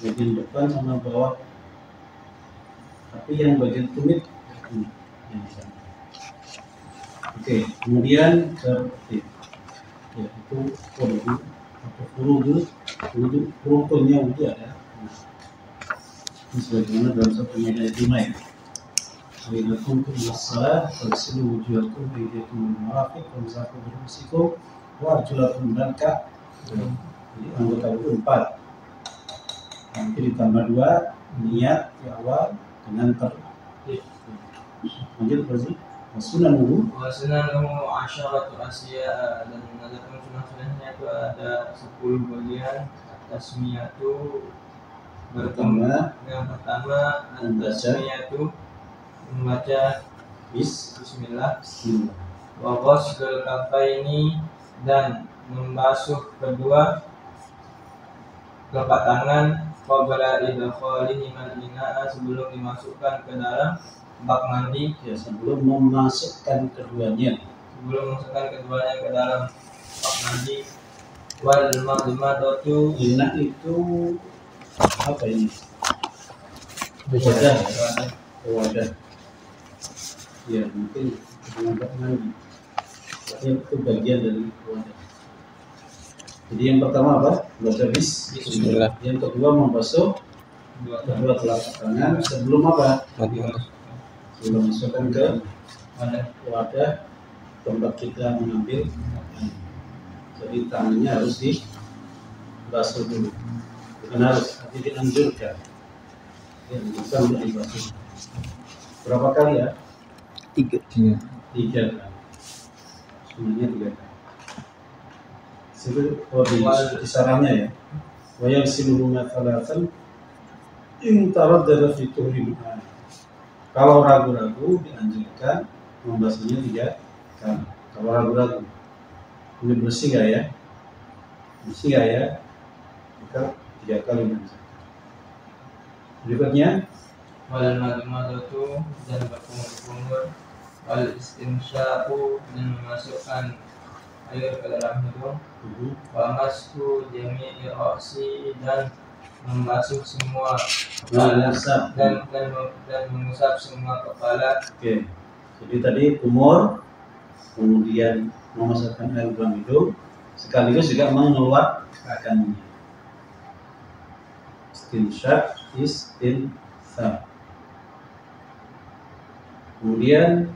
bagian depan sama bawah, tapi yang bagian tumit yang sana. Oke, kemudian tertib, yaitu wudu atau wudu rukunnya wudu ada. Ini sebagaimana dalam satu ayat 5 ya. Wa kuntum lis-shalah fagsilu wujuhakum wa aydiyakum ilal marafiq wamsahu bi ru'usikum wa arjulakum ilal ka'bayn. Jadi anggota wudu 4. Nanti ditambah 2 niat di awal dengan tertib. Lanjut terus. Sunan wudu. Sunanuhu asyaratu asya, dan adapun sunah-sunahnya itu ada 10 bagian. Tasmiyatu bertemu. Yang pertama tasmiyatu membaca bismillah. Wa ghuslul kaffaini, dan membasuh kedua telapak tangan. Qabla idkhalihi al-ina'a, sebelum dimasukkan ke dalam bak mandi, Ya, sebelum memasukkan keduanya ke dalam bak mandi. Wal madmadatu, ina itu apa ini? Wadah. Wadah. Ya, mungkin dengan bak mandi. Itu bagian dari wadah. Jadi yang pertama apa? Baca bismillah. Yang kedua membasuh kedua telapak tangan sebelum apa? Sebelum masukkan ke wadah tempat kita mengambil. Jadi tangannya harus dibasuh dulu. Bukan harus, tapi dianjurkan. Bukan untuk dibasuh. Berapa kali ya? 3 kali. Sebenarnya 3 kali. Di sarannya ya. Wa yaghsiluhuma thalathan in taraddada fi tuhri. Kalau ragu-ragu dianjurkan membasuhnya 3 kali. Kalau ragu-ragu ini bersih nggak ya? Bersih nggak ya? Maka 3 kali dianjurkan. Berikutnya wal madmadatu, dan berkumur-kumur. Wal istinsyaqu, dan memasukkan air ke dalam hidung. Wa mashu jami'i ra'si, dan membasuh semua kepala, dan mengusap semua kepala. Oke. Jadi tadi kumur, kemudian memasukkan air dalam hidung, sekaligus juga mengeluarkannya. Istinsa. Kemudian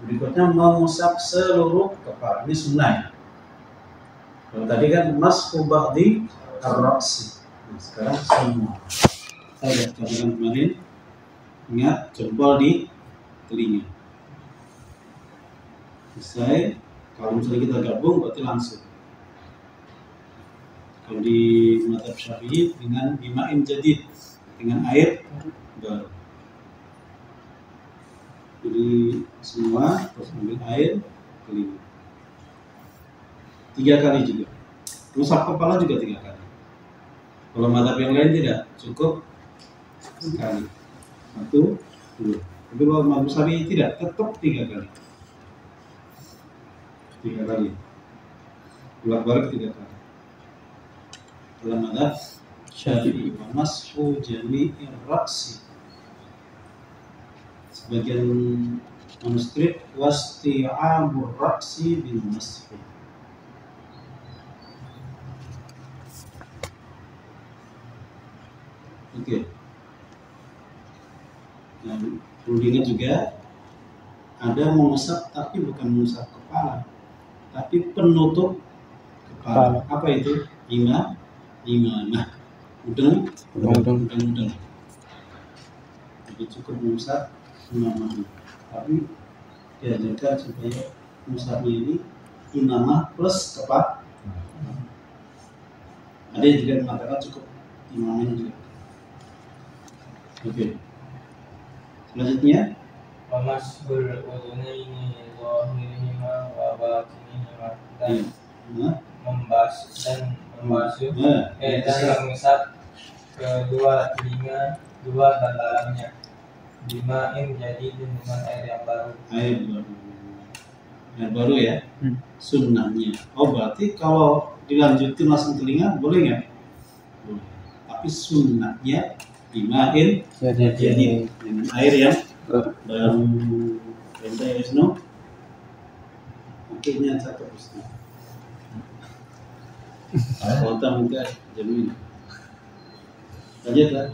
berikutnya mengusap seluruh kepala. Ini sunnah ya. Kalau tadi kan mashu ba'di ar-ra'si. Nah, sekarang semua. Saya lihat kemarin. Ingat jempol di telinga. Selesai. Kalau misalnya kita gabung berarti langsung. Kalau di mazhab Syafi'i dengan bima'in jadid, dengan air baru. Jadi semua terus ambil air telinga. 3 kali juga. Usap kepala juga 3 kali. Kalau mazhab yang lain tidak, cukup sekali. 1, 2. Tapi kalau mazhab Syafi'i tidak, tetap 3 kali. 3 kali. Bolak-balik 3 kali. Dalam mazhab Syafi'i, wa mashu jami'ir ra'si. Sebagian manuskrip wasti'abur ra'si bil masfi. Oke. Nah, perlu diingat juga ada mengusap tapi bukan mengusap kepala, tapi penutup kepala. Apa itu? Imamah. Udeng. Jadi cukup mengusap imamah. Tapi diajarkan supaya mengusapnya ini imamah plus kepala. Ada yang juga mengatakan cukup imamahnya juga. Oke. Selanjutnya Mashul udhunaini zahirihima wa batinihima, dan membasuh dan mengusap kedua telinga luar dan dalamnya. Bima'in jadid, dengan air yang baru. Air baru ya. Sunnahnya. Oh berarti kalau dilanjutin langsung telinga boleh nggak? Boleh. tapi sunnahnya bimain jadi dengan air yang baru. Ente Wisnu, akhirnya satu Wisnu. Kota muka jamin. Lanjut lah.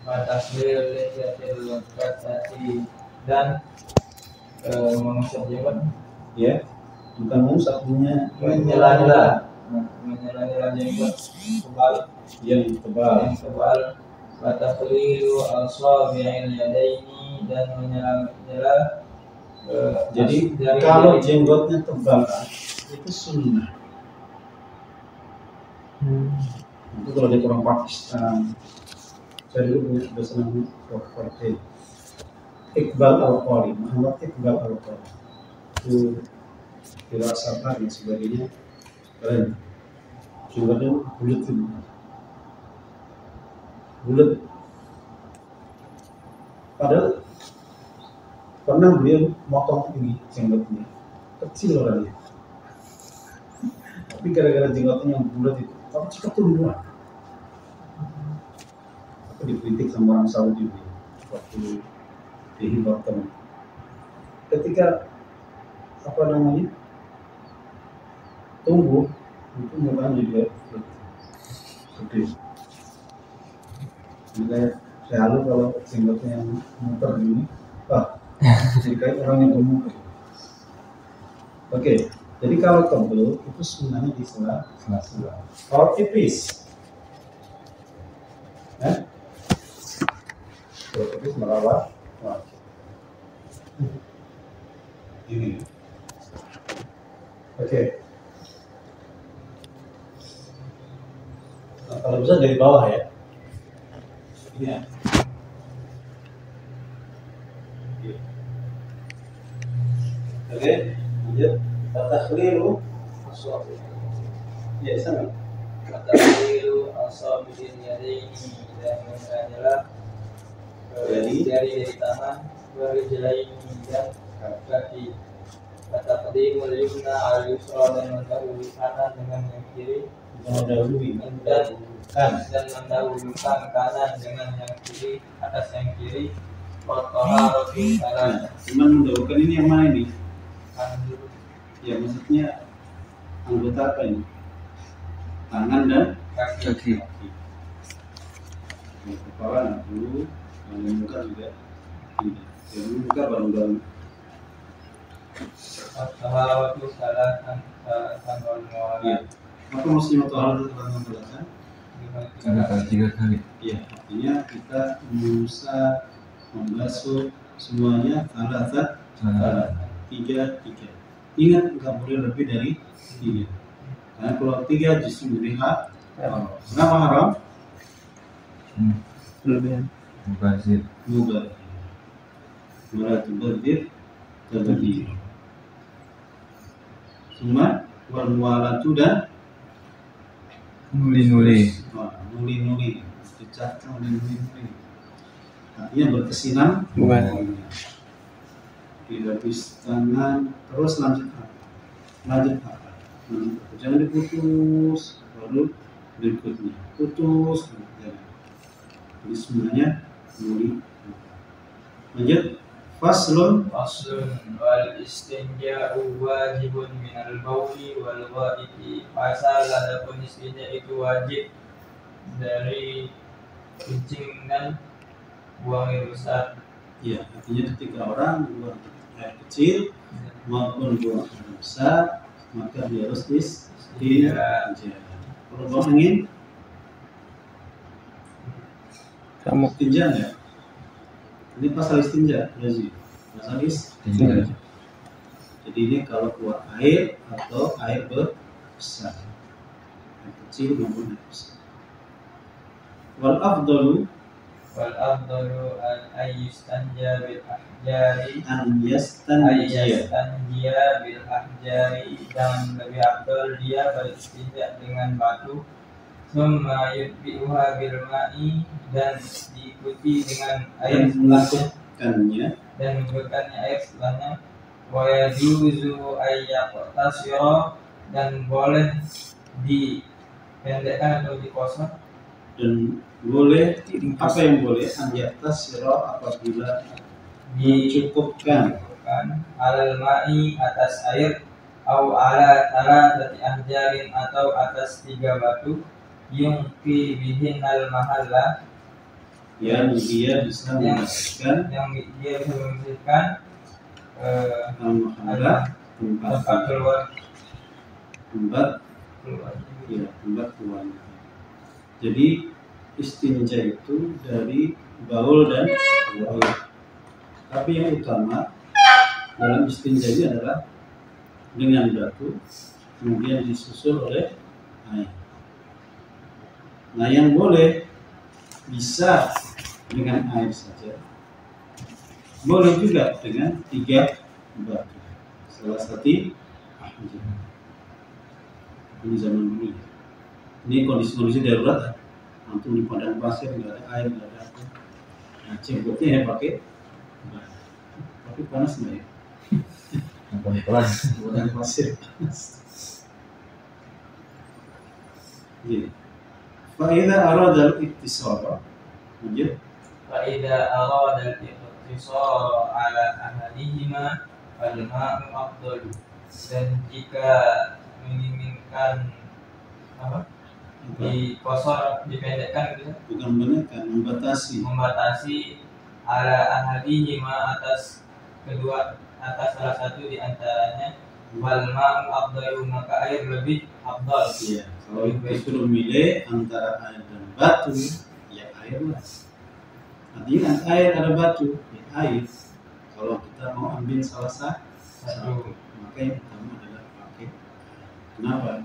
Tasbih lihatil kasati dan mengusap jenggot. Ya, bukan mengusap, Menyela-nyela jenggot yang tebal. Wataqlilu asabi'il yadaini dan menyela-nyela Jadi jari kalau jenggotnya tebal itu sunnah. Itu kalau di orang Pakistan, saya dulu punya dosen namanya Iqbal Al-Qari, Muhammad Iqbal Al-Qari. Itu dirasakan dan sebagainya keren. Jenggotnya bulat itu. Bulat. Padahal pernah beliau motong ini jenggotnya, kecil orangnya. Tapi gara-gara jenggotnya yang bulat itu, tapi cepat tumbuhan. Aku dikritik sama orang Saudi waktu dihibahkan. Ketika apa namanya tumbuh, itu mukanya juga gede. Kayak selalu kalau jenggotnya yang muter gini, kayak orang yang gemuk. Oke, jadi kalau tebel itu sebenarnya di sela-sela. Kalau tipis, kalau tipis merawat, ini. Oke. Nah, kalau bisa dari bawah ya. Ini ya. Oke, lanjut. Takhlilu asabi. Ya, sama. Takhlilu asabi'il yadaini dan menyela-nyela jari tangan, warijlaini dan kaki. Taqdimul yumna al-yusra dan mendahului kanan dengan yang kiri. Dan mendahulukan kanan dengan yang kiri atas yang kiri. Taharatu salat. Cuman mendahulukan ini yang mana ini? Ya maksudnya anggota apa ini? Tangan dan kaki. Kepala nah dulu, yang muka juga tidak. Yang muka baru-baru. Taharatu salat wal muwalat. Apa maksudnya taharatu salat wal muwalat? 3 kali. Iya, artinya kita mengusap, membasuh semuanya salat. 3. Ingat nggak boleh lebih dari 3. Karena kalau 3 justru melihat kenapa haram? Kelebihan. Mubazir. Wala tubadzir tabdzir. Semua wal muwalatu dan Nuli-nuli. Nuli-nuli. Dicatat nuli-nuli. Artinya berkesinambungan. Bukan. Dilapis tangan terus lanjut apa? Jangan diputus, baru berikutnya putus. Jadi sebenarnya nuli. Lanjut. Faslun wal istinja'u wajibun minal bauli wal ghaiti. Pasal adapun istinja itu wajib dari kencing dan buang air besar. Ya, artinya ketika orang buang air kecil maupun buang air besar, maka dia harus istinja. Kalau buang angin, Kamu istinja enggak? Ini pasal istinja, lazim. Pasal istinja. Jadi ini kalau keluar air atau air besar, air kecil maupun air besar. Wal afdalu an yastanja bil ahjari dan lebih afdal dia beristinja dengan batu. Summa yutbi'uha bil ma'i dan diikuti dengan air setelahnya dan memberikannya air setelahnya. Wa yajuzu ayyaqtasira dan boleh dipendekkan atau dikosong Dan boleh apa yang boleh anjatas siro apabila mencukupkan alal ma'i atas air au ala thalathati ahjarin atau atas 3 batu yungki bihin al mahalla yang dia bisa membersihkan yang dia bisa membersihkan al-mahalla tempat keluar tempat keluarnya. Jadi istinja itu dari baul dan baul. Tapi yang utama dalam istinja ini adalah dengan batu, kemudian disusul oleh air. Nah, yang boleh bisa dengan air saja, boleh juga dengan 3 batu. Salah satu ini zaman dulu. Ini kondisi darurat. Antum di padang pasir nggak ada air, nggak ada apa. Nah, ceboknya ya pakai batu. Tapi panas nggak ya? Padang pasir panas. Jadi, faida aradal ittisara, kemudian faida aradal ittisara ala ahadihima fal ma'u afdalu. Dan jika menginginkan apa? Dipendekkan gitu. Bukan meningkat, membatasi ala ahadihima atas salah satu di antaranya wal ma'u afdalu, maka air lebih afdal. Iya, kalau disuruh milih antara air dan batu, ya air lah. Artinya air ada batu, ya air. Kalau kita mau ambil salah satu, maka yang pertama adalah pakai. Kenapa?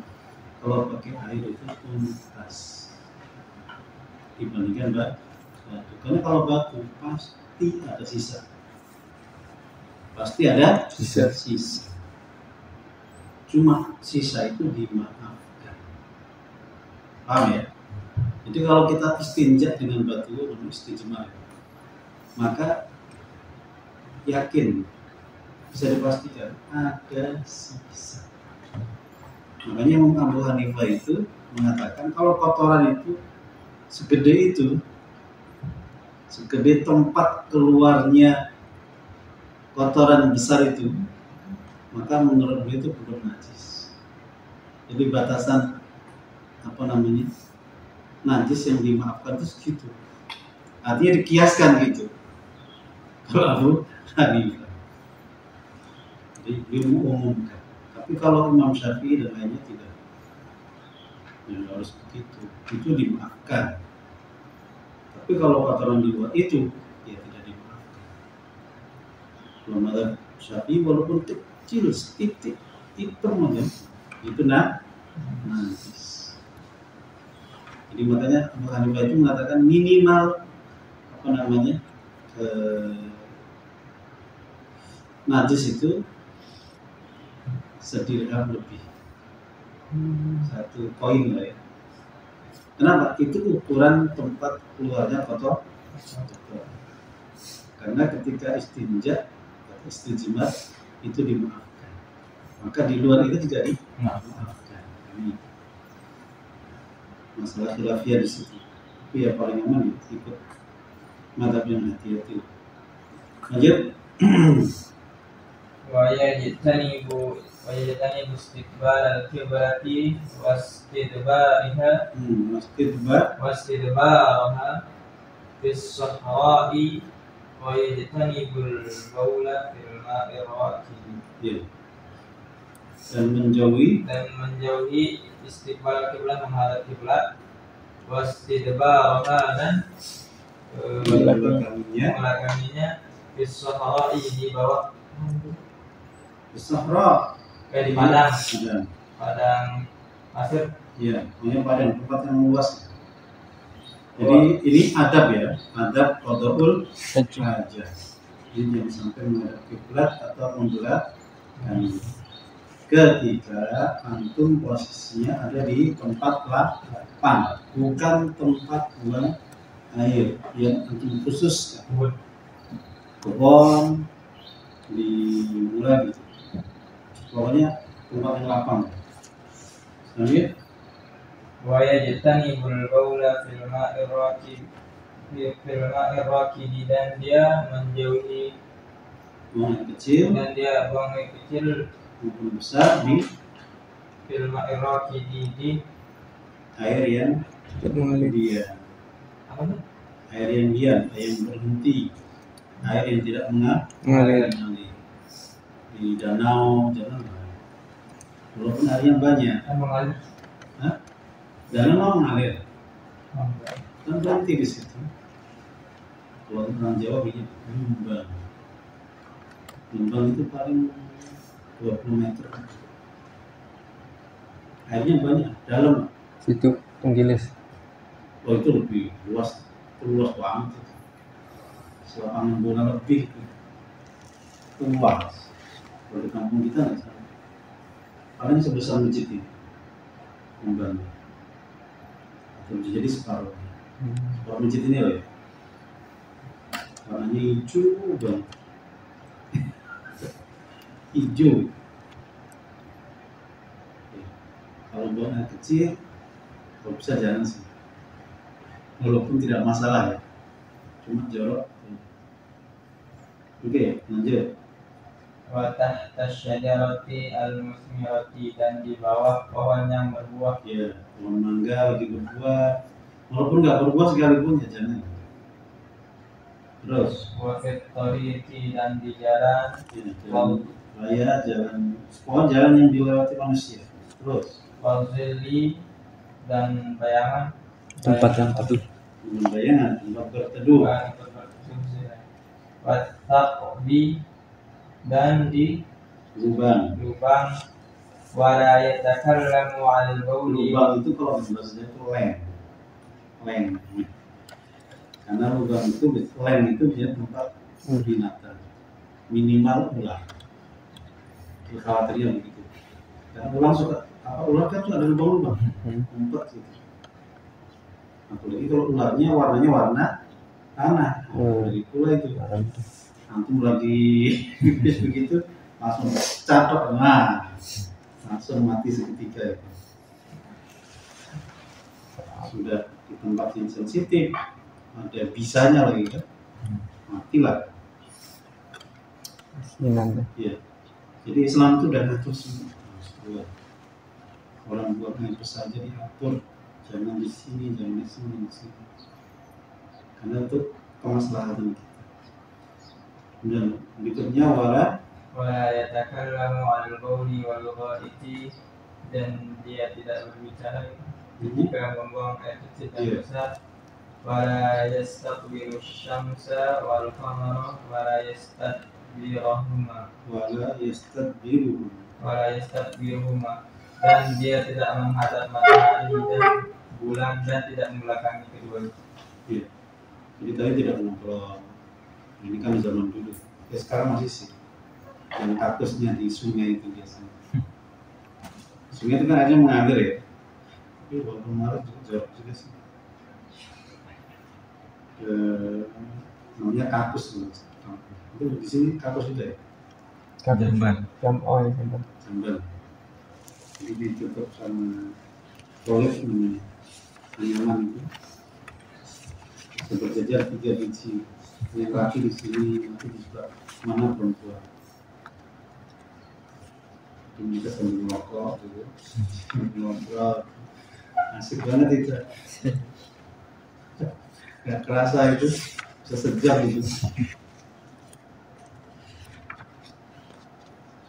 Kalau pakai air itu tuntas dibandingkan batu. Karena kalau batu pasti ada sisa. Pasti ada sisa. Cuma sisa itu dimaafkan. Paham ya? Jadi kalau kita istinja dengan batu, istijmar, maka yakin bisa dipastikan ada sisa. Makanya Imam Abu Hanifah itu mengatakan kalau kotoran itu segede tempat keluarnya kotoran besar itu, maka menurut beliau itu belum najis. Jadi batasan najis yang dimaafkan itu segitu. Artinya dikiaskan gitu. Kalau Abu Hanifah, jadi beliau mengumumkan. Tapi kalau Imam Syafi'i dan lainnya tidak, yang harus begitu, itu dimaafkan. Tapi kalau kotoran di luar itu, ya tidak dimaafkan. Kalau mazhab Syafi'i walaupun kecil, setitik hitam aja, itu najis. Jadi makanya Abu Hanifah itu mengatakan minimal najis itu sedirham lebih, 1 koin lah ya. Kenapa? Itu ukuran tempat keluarnya kotor. Karena ketika istijmar itu dimaafkan, maka di luar itu tidak dimaafkan. Ini masalah khilafiyah di situ. Tapi ya paling aman ikut mazhab yang hati-hati. Lanjut. ويجتنب استقبال القبلة واستدبارها في الصحراء ويجتنب البول في الماء الراكد. Dan menjauhi istiqbal kiblat, menghadap kiblat, wastidbaraha, dan belakangnya fi sahra'i, di bawah sahra, kayak di padang pasir. Iya, punya padang, tempat yang luas. Jadi ini adab ya, adab qadaul hajah. Jadi jangan sampai menghadap kiblat atau membelah kami. Ketika antum posisinya ada di tempat lapang, bukan tempat buang air yang antum khusus kebun di mulai gitu. Pokoknya tempat yang lapang. Lanjut. wa yajtanibul baula fil ma'ir rakid dan dia menjauhi buang air kecil dan dia buang air kecil maupun besar di fil ma'ir rakid di air yang mengalir. diam, apa tuh? air yang diam, air yang berhenti, air yang tidak Mengalir. di danau, walaupun airnya banyak. Mengalir. Hah? Danau mau mengalir, Oh, enggak. kan berhenti di situ. Kalau orang Jawa bilang lumbang. Lumbang itu paling 20 meter. Airnya banyak, dalam. Situ Tenggilis. Oh itu lebih luas, itu luas banget. Selapangan bola lebih itu. Luas. Kalau di kampung kita nggak sama. Paling sebesar masjid ini. Lumbang. Atau bisa jadi separuh. Separuh masjid ini loh ya. Warnanya hijau banget. Hijau. Kalau buang air kecil, kalau bisa jangan sih. Walaupun tidak masalah ya, cuma jorok. Oke, lanjut. Wa tahta syajarati al-musmirati dan di bawah pohon yang berbuah. Ya, pohon mangga lagi berbuah. Walaupun nggak berbuah sekalipun ya jangan. Terus, Wa fit tariqi dan di jalan. ya, jalan raya, pokoknya jalan yang dilewati manusia. Terus, Wa zilli dan bayangan. Tempat yang teduh. dengan bayangan tempat berteduh. Wa taqbi dan di Lubang. lubang. Wa la yatakallamu 'alal bauli. Lubang itu kalau bahasanya itu leng. Karena lubang itu leng itu dia tempat binatang. Minimal ular. Khawatirnya begitu. Karena ular kan tuh ada lubang-lubang, ngumpet gitu. Apalagi kalau ularnya warnanya warna tanah, dari pula itu. Antum lagi begitu langsung catok, langsung mati seketika itu. Sudah di tempat yang sensitif, ada bisanya lagi kan, matilah. Ya. Jadi Islam itu udah ngatur semua. Orang buat ngatur saja diatur, jangan di sini, jangan di sini. Karena itu kemaslahatan kita. Dan berikutnya wala yatakallamu 'alal bauli wal ghaiti dan dia tidak berbicara jika membuang air kecil dan besar. Wala yastaqbilu syamsa wal qamara wala yastadbiruhuma dan dia tidak menghadap matahari dan bulan dan tidak membelakangi keduanya. Iya. Jadi tadi tidak ngobrol. Ini kan zaman dulu. Ya sekarang masih sih. Yang kaktusnya di sungai itu biasanya. Sungai itu kan aja mengalir ya. Tapi walaupun mengalir juga jorok juga sih. Namanya kaktus loh. Itu di sini kaktus juga ya. Jamban. Sambal. Jadi ditutup sama proyek namanya. Anyaman itu. Berjajar 3 biji. Yang laki di sini, nanti di sebelah mana perempuan. Ini kita sambil ngerokok gitu, ngobrol, asik banget itu. Gak kerasa itu, bisa sejam gitu.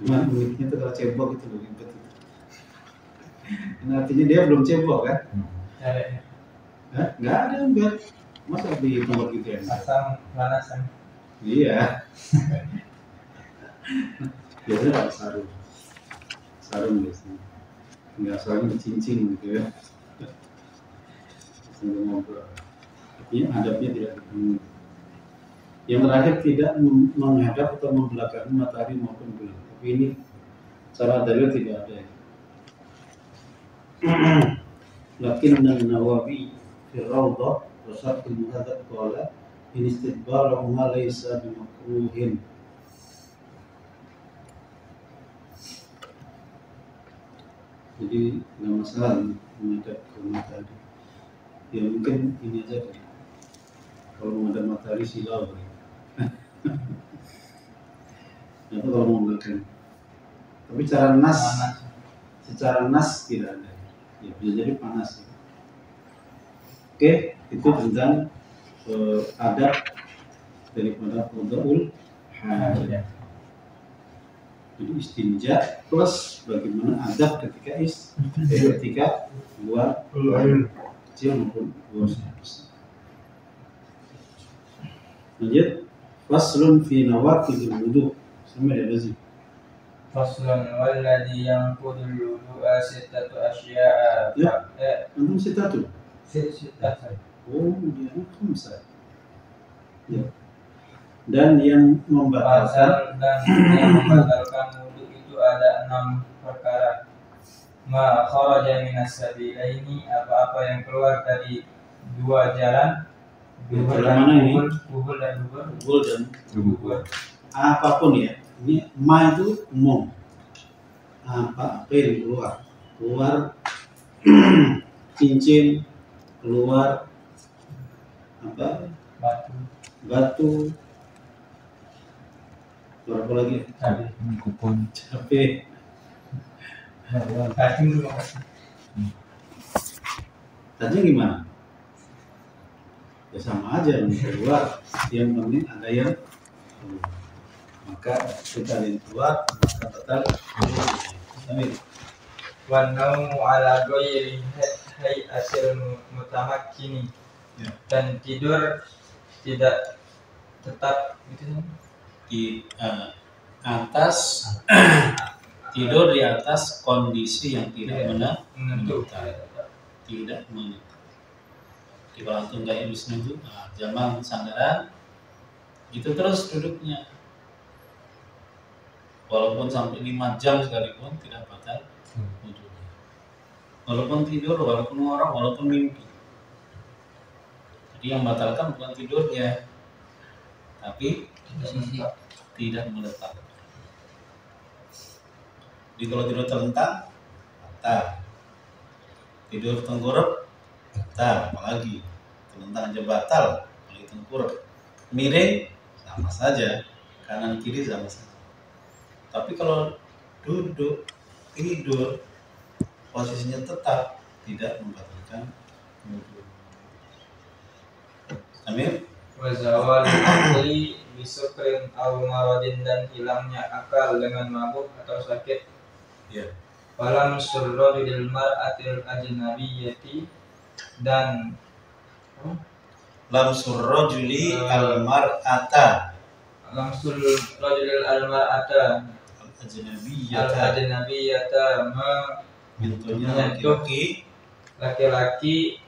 Cuma uniknya tuh kalau cebok itu loh, ribet itu. Ini artinya dia belum cebok kan? Nggak ada enggak. Masa di tempat gitu ya? Pasang pemanasan. Iya. Biasanya ada sarung biasanya. Nggak sarung cincin gitu ya. Sambil ngobrol. Artinya adabnya tidak dipenuhi. Yang terakhir tidak menghadap atau membelakangi matahari maupun bulan. Tapi ini cara dalil tidak ada. Lakin Nawawi fi Rawdah وشرط المهذب قال إن استدبارهما ليس بمكروه. Jadi nggak masalah menghadap ke matahari. Ya mungkin ini aja deh. Kalau menghadap matahari silau. Atau kalau mau belakang. Tapi secara nas tidak ada. Ya bisa jadi panas. Ya. Oke, itu tentang adab daripada qadaul hajat. Jadi istinja plus bagaimana adab ketika ketika buang air kecil maupun buang air besar. Lanjut, faslun fi nawaqidil wudu. Sama ada sih. Faslun walladhi yanqudul wudu'a sittatu asya'a. Ya, antum sitatu. Sittatu. Oh, dia khamsa. Ya. Dan yang membatalkan wudu itu ada 6 perkara. Ma kharaja minas sabilaini, apa-apa yang keluar dari dua jalan. Jalan mana ini? Kubul dan dubur. Apapun ya. Ini ma itu umum. Apa yang keluar cincin, keluar apa? Batu. Berapa lagi? Kupon. Capek. Tadi gimana? Ya sama aja yang keluar. Yang penting ada yang keluar. Maka kita yang keluar maka batal. Amin. Wa naumu ala ghairi hay'atil mutamakkini. Ya. Dan tidur tidak tetap gitu. Di atas tidur di atas kondisi yang tidak menentu. Tidak menentu. Di kalau antum nggak habis menentu, zaman sandaran itu terus duduknya. Walaupun sampai 5 jam sekalipun tidak batal wudhunya. Walaupun tidur, walaupun ngorok, walaupun mimpi. Jadi yang batalkan bukan tidurnya, tapi tidak menetap. Jadi kalau tidur terlentang, batal. Tidur tengkurap, batal. Apalagi terlentang aja batal, apalagi tengkurap. Miring sama saja, kanan kiri sama saja. Tapi kalau duduk, tidur, posisinya tetap tidak membatalkan wudhu. Amin. Wa zawal aqli bisukrin aw maradin, dan hilangnya akal dengan mabuk atau sakit. Ya. Falam surradil mar'atil ajnabiyyati, dan Lamsur rajuli al-mar'ata lamsul rajulil al-mar'ata al-ajnabiyyata. al-ajnabiyyata Bentuknya menyentuh laki-laki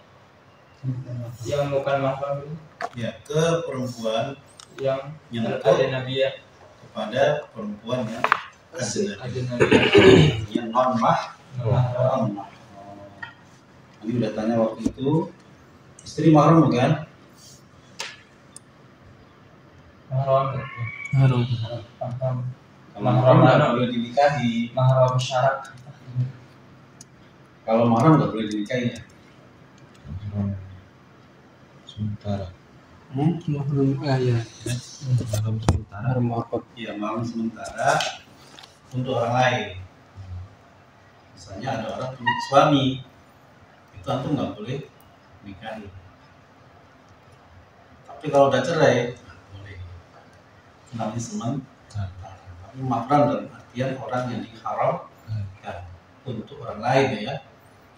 yang bukan mahram, ya, ke perempuan yang Nyentuh. al-ajnabiyyah kepada perempuan yang ajnabi, ajnabiyyah yang non mahram. mahram. Ini udah tanya waktu itu, istri mahram bukan? Mahram. Kalau mahram nggak boleh dinikahi. Mahram syarat. Kalau mahram nggak boleh dinikahi ya. Sementara. Mahrum ya. Dalam sementara. Mahrum Iya, mahram sementara untuk orang lain. Misalnya ada orang punya suami, itu antum nggak boleh nikahi. Tapi kalau udah cerai, boleh. Namanya sementara. Tapi mahram dalam artian orang yang diharamkan untuk orang lain ya.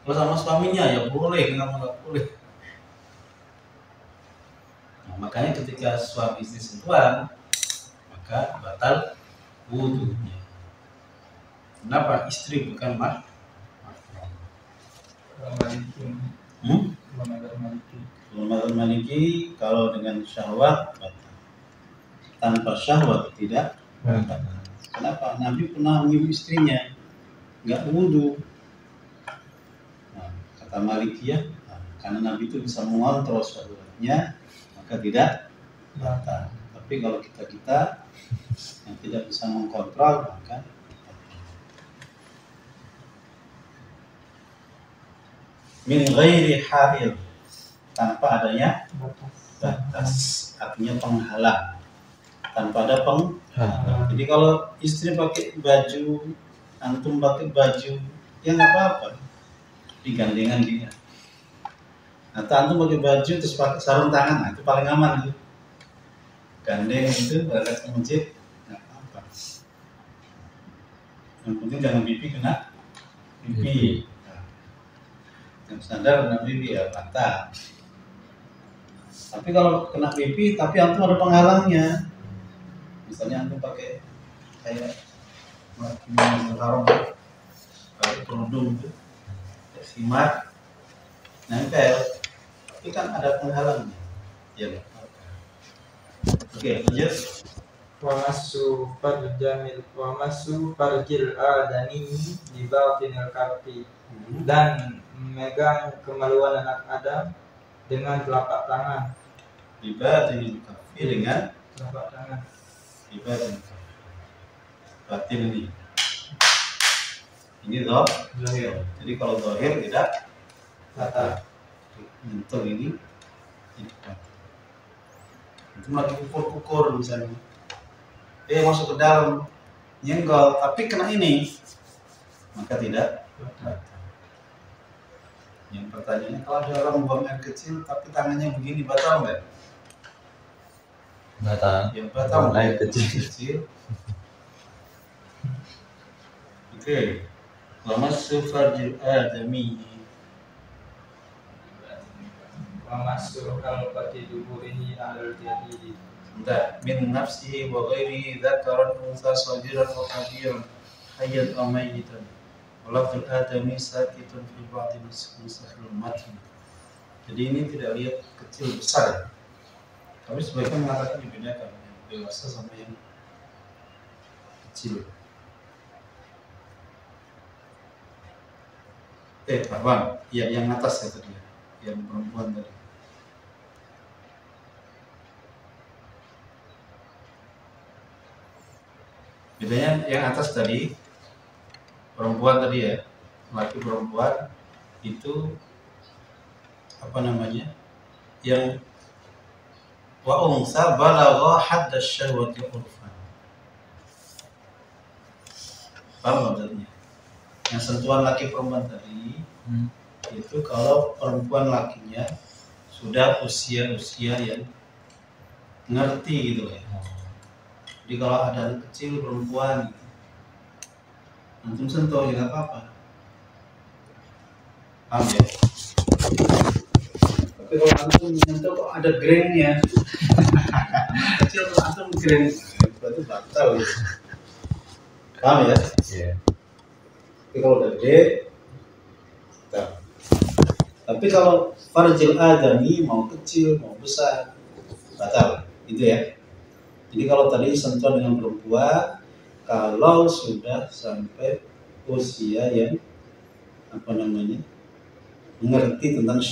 Kalau sama suaminya ya boleh, kenapa nggak boleh? Nah, makanya ketika suami istri sentuhan, maka batal wudhunya. Kenapa istri bukan mahram? Ulama Maliki kalau dengan syahwat batal. Tanpa syahwat tidak batal. Kenapa? Nabi pernah menyium istrinya, nggak wudhu. Nah, kata Malikiyah, karena Nabi itu bisa mengontrol syahwatnya, maka tidak batal. Tapi kalau kita yang tidak bisa mengkontrol, maka min ghairi ha'il, tanpa adanya batas, artinya penghalang, tanpa ada penghalang. Jadi kalau istri pakai baju, antum pakai baju, ya nggak apa-apa, digandengan dia. Atau antum pakai baju terus pakai sarung tangan, nah itu paling aman tuh. Gandeng itu berangkat ke masjid, nggak apa-apa. Yang penting jangan pipi kena pipi. Nah, yang standar kena pipi ya patah. Tapi kalau kena pipi, tapi antum ada penghalangnya. Misalnya antum pakai kayak sarung, pakai kerudung itu, kayak khimar, nempel, tapi kan ada penghalangnya. Ya. Oke, lanjut. Wamasu farjil adani di batinil kafi, dan memegang kemaluan anak Adam dengan telapak tangan. Dibatin kafi dengan Telapak tangan. dibatin batin ini zahir. Jadi kalau zahir tidak Kata. untuk ini batin. Itu lagi ukur misalnya, masuk ke dalam nyenggol tapi kena ini, maka tidak batal. Yang pertanyaannya, kalau ada orang buang air kecil tapi tangannya begini, batal nggak? Batal. Yang batal Buang air buang kecil. Oke. Wamassu farjil adami. Wamasu kalpati duburihi alal jadidi. Enggak, min nafsihi wa ghairihi dzakaran unsa sagiran wa kabiran hayyan wa mayyitan. Walafzul adami sakitun fi ba'di nusukhil matn. Jadi ini tidak lihat kecil besar. Tapi sebaiknya mengatakan dibedakan yang dewasa sama yang kecil. Pak Bang, ya yang atas ya tadi, yang perempuan tadi. Bedanya yang atas tadi, perempuan tadi ya, laki perempuan itu apa namanya? Yang wa unsa balagha hadda syahwati urfan. Paham maksudnya? Yang sentuhan laki perempuan tadi itu kalau perempuan lakinya sudah usia yang ngerti gitu ya. Jadi kalau ada anak kecil perempuan, antum sentuh ya nggak apa-apa. Paham ya? Tapi kalau antum sentuh kok ada grainnya, kecil kalau antum grain, berarti batal ya. Paham ya? Iya. Tapi kalau udah gede, batal. Tapi kalau farjil adami mau kecil mau besar, batal. Itu ya. Jadi kalau tadi sentuhan dengan perempuan, kalau sudah sampai usia yang apa namanya mengerti tentang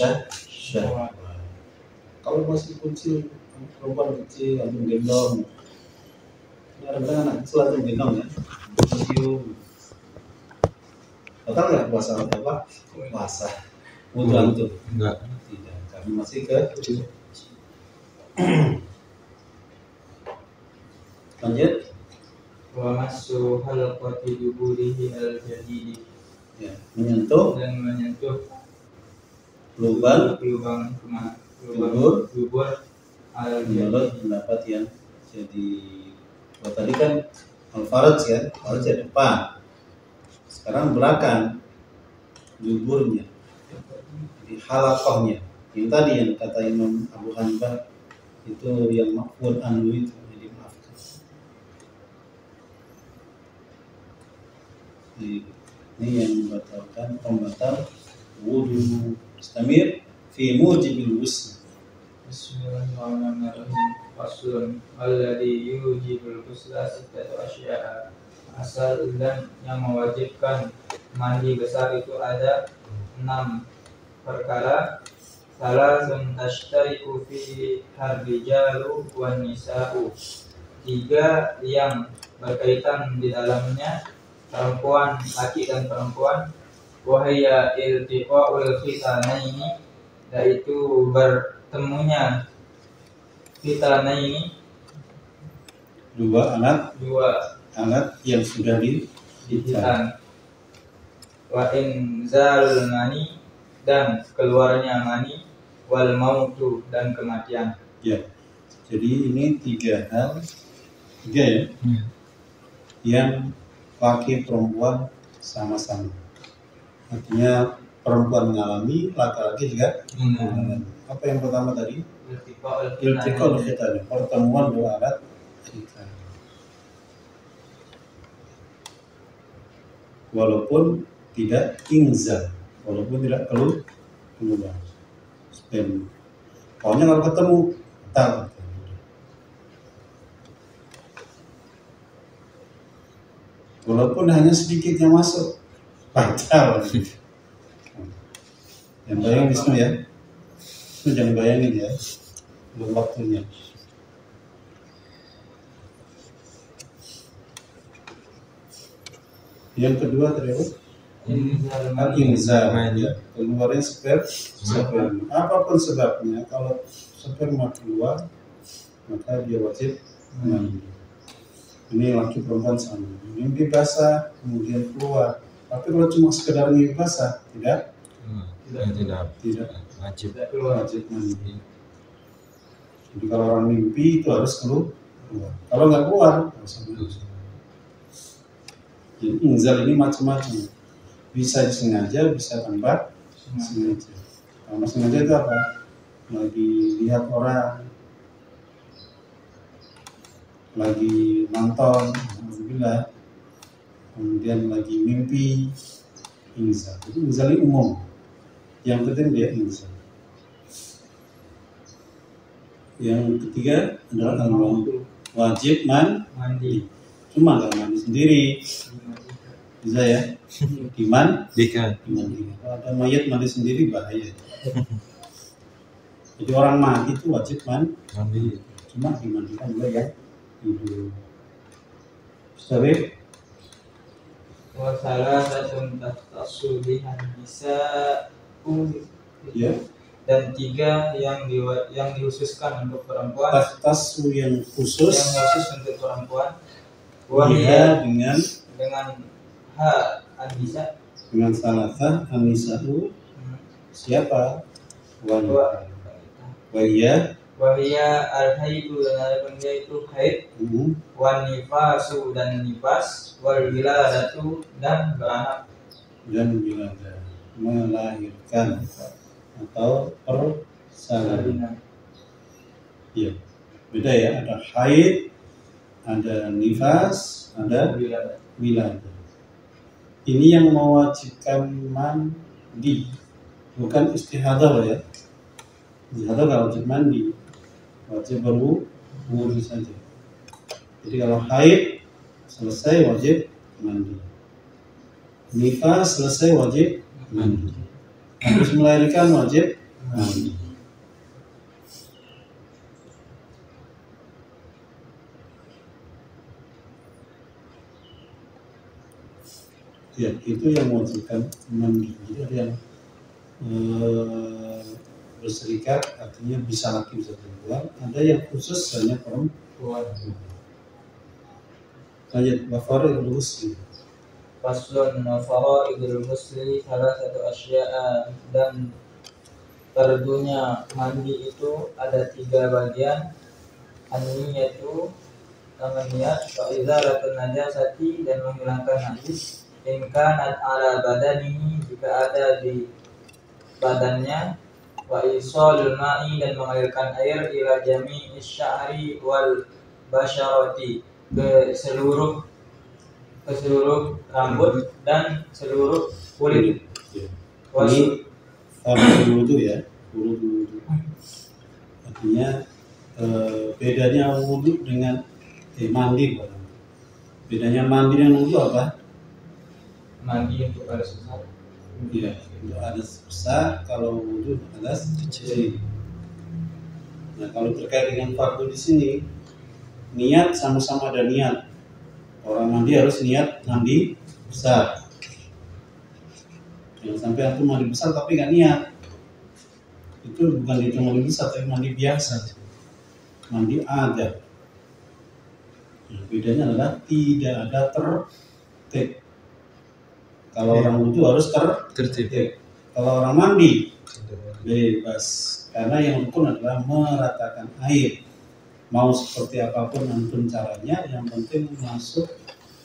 syahwat. Kalau masih kecil, perempuan kecil, antum gendong, kadang-kadang anak kecil antum gendong ya, cium. Batal nggak puasa apa? Puasa. Wudhu antum? Enggak. Tidak, kami masih ke lanjut. Wamasu halqati duburihi alal jadidi. Ya, menyentuh Dan menyentuh lubang dubur alal jadidi. menurut pendapat yang jadi tadi kan al-faraj ya, faraj di depan, sekarang belakang duburnya, di halaqahnya yang tadi yang kata Imam Abu Hanbal itu yang maqbul anhu itu jadi maafkan. Ini yang membatalkan pembatal wudu mustamir fi mujibil wusl. Bismillahirrahmanirrahim. Faslun alladhi yujibul ghusla sittatu asya'a. Asal dan yang mewajibkan mandi besar itu ada 6 perkara. Salasun tashtariku fi harrijalu wan nisa'u. 3 yang berkaitan di dalamnya perempuan, laki dan perempuan. wahya iltiqa'ul khitanaini, yaitu bertemunya khitanaini, dua dua alat yang sudah dihitan. hitan, wa inzalul mani, dan keluarnya mani, wal mautu, dan kematian. Ya, jadi ini tiga ya, yang laki perempuan sama-sama. Artinya perempuan mengalami, laki-laki juga mengalami. Apa yang pertama tadi? Iltiqa'ul khitan, pertemuan dua alat khitan. Walaupun tidak inzal, walaupun tidak keluar. Pokoknya kalau ketemu batal. Walaupun hanya sedikit yang masuk, batal. Yang bayangin Wisnu ya, Wisnu jangan bayangin ya, belum waktunya. Yang kedua terus al-inzal, ya, keluarnya sperma. Apapun sebabnya, kalau sperma keluar, maka dia wajib mandi. Ini laki perempuan sama. Mimpi basah, kemudian keluar. Tapi kalau cuma sekedar mimpi basah, tidak wajib. wajib mandi. Jadi kalau orang mimpi itu harus keluar. Kalau nggak keluar, harus mandi. Jadi inzal ini macam-macam. Bisa sengaja, bisa tanpa sengaja. Kalau sengaja itu apa? Lagi lihat orang, lagi nonton, alhamdulillah, kemudian lagi mimpi, inzal. Jadi inzal ini umum. Yang penting dia inzal. Yang ketiga adalah wajib mandi. Cuma nggak mandi sendiri, bisa ya? Dimandi. Kalau ada mayat mandi sendiri bahaya. Jadi orang mati itu wajib mandi. Cuma dimandikan juga ya. Hidup. Ustaz, Wa salasatun takhtassu bihan nisa'u, ya. dan tiga yang dikhususkan untuk perempuan, Takhtassu yang khusus untuk perempuan. dia Wahya dengan ha an-nisa, dengan salatah anisa'u, siapa? Wanita. wahya al-haidu, dan adapun dia itu haid, wan nifasu, dan nifas, wal wiladatu, dan beranak. Dan bila ada melahirkan atau persalinan. Ya, beda ya. Ada haid, ada nifas, ada wiladah. Ini yang mewajibkan mandi, bukan istihadah ya. Istihadah nggak wajib mandi, wajib berwudu saja. Jadi kalau haid selesai wajib mandi, nifas selesai wajib mandi, habis melahirkan wajib mandi. Ya, itu yang mewajibkan mandi. Jadi ada yang berserikat, artinya bisa laki bisa perempuan. Ada yang khusus hanya perempuan. Lanjut, bafarul ghusli. Faslun fara'idul ghusli salasatu asya'a, dan fardunya mandi itu ada tiga bagian. An-niyatu, niat, wa izalatun najasati, dan menghilangkan najis. In kanat ala badanihi, jika ada di badannya. Wa isalul ma'i, dan mengalirkan air ila jami'i sya'ri wal basyarati, ke seluruh rambut dan seluruh kulit. Ini fardu wudu ya, wudu. Artinya bedanya wudu dengan mandi. Bedanya mandi dengan wudu apa? Mandi untuk hadas besar. Iya, untuk hadas besar. Kalau wudu hadas kecil. Nah, kalau terkait dengan fardu di sini, niat sama-sama ada niat. Orang mandi harus niat mandi besar. Jangan sampai antum mandi besar tapi nggak niat. Itu bukan itu mandi besar tapi mandi biasa. Mandi ada. Nah, bedanya adalah tidak ada tertib. Kalau orang wudu harus tertib. Kalau orang mandi bebas. Karena yang rukun adalah meratakan air. Mau seperti apapun antum caranya, yang penting masuk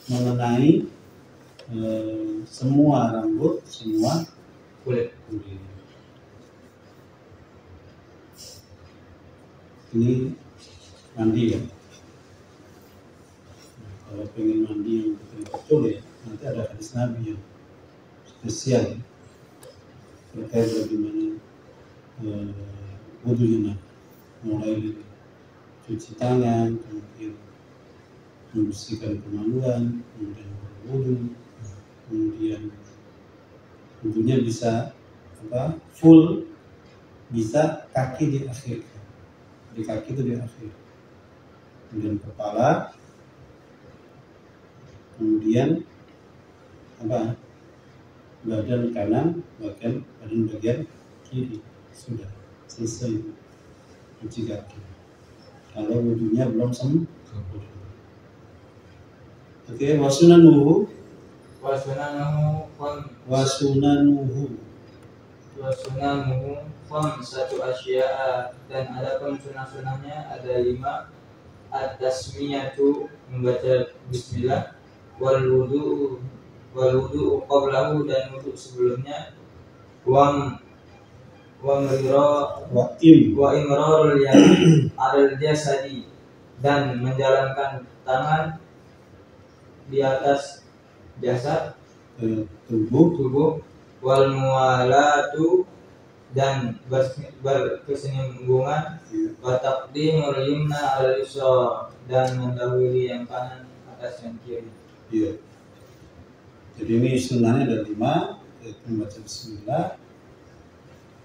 mengenai semua rambut, semua kulit. Ini mandi ya. Nah, kalau pengen mandi yang betul-betul ya, nanti ada hadis Nabi yang spesial terkait bagaimana wudunya, mulai dari cuci tangan, kemudian membersihkan kemaluan, kemudian berwudu, kemudian wudunya bisa full, bisa kaki diakhirkan, di kaki itu diakhir, kemudian kepala, kemudian badan kanan, badan kiri, sudah selesai cuci kaki. Kalau wudunya belum sempurna. Oke, wasunanuhu satu asya'a, dan adapun sunah-sunahnya ada 5. At-tasmiyatu, membaca bismillah, wal wudu qablahu, dan wudu sebelumnya, wa imrarul yadi alal jasadi, dan menjalankan tangan di atas jasad tubuh, wal muwalatu, dan berkesinambungan, wa taqdimul yumna alal yusra, dan mendahului yang kanan atas yang kiri. Iya. Jadi ini sunnahnya ada 5, yaitu membaca bismillah.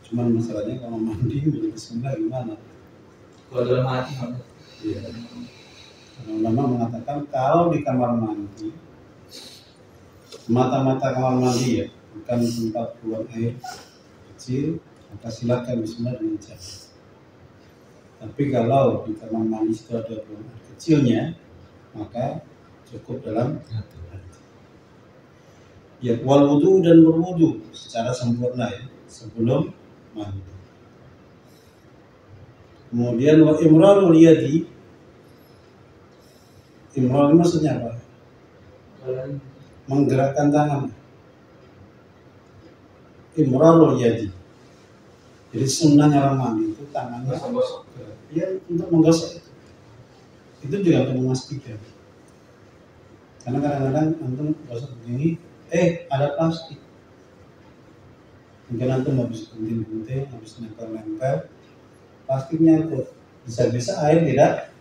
Cuman masalahnya kalau mandi membaca bismillah gimana? Kalau dalam hati, iya. Ulama mengatakan kalau di kamar mandi, mata-mata kamar mandi ya, bukan tempat buang air kecil, maka silakan bismillah dengan cara. Tapi kalau di kamar mandi itu ada buang air kecilnya, maka cukup dalam hati. Ya, wal wudu dan berwudu secara sempurna ya, sebelum mandi. Kemudian wa imrarul yadi. Imrar maksudnya apa? Menggerakkan tangan. Imrarul yadi. Jadi sunnahnya orang mandi itu tangannya ya untuk menggosok itu. Itu juga untuk memastikan. Karena kadang-kadang antum gosok begini, ada plastik. Mungkin antum habis gunting-gunting, habis nempel-nempel, plastiknya itu bisa-bisa air tidak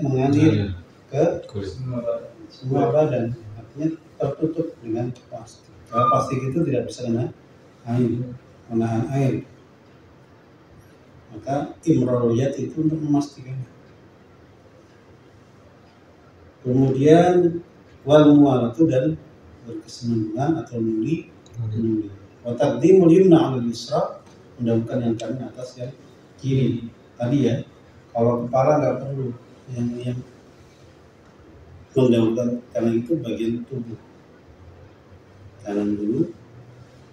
mengalir ke semua badan, artinya tertutup dengan plastik. Kalau plastik itu tidak bisa menahan air, maka imrariyat itu untuk memastikan. Kemudian wal muwalatu, dan berkesinambungan atau nuli. Wa taqdimul yumna 'alal yusra, mendahulukan yang kanan atas yang kiri. Tadi ya, kalau kepala nggak perlu, yang mendahulukan karena itu bagian tubuh. Kanan dulu,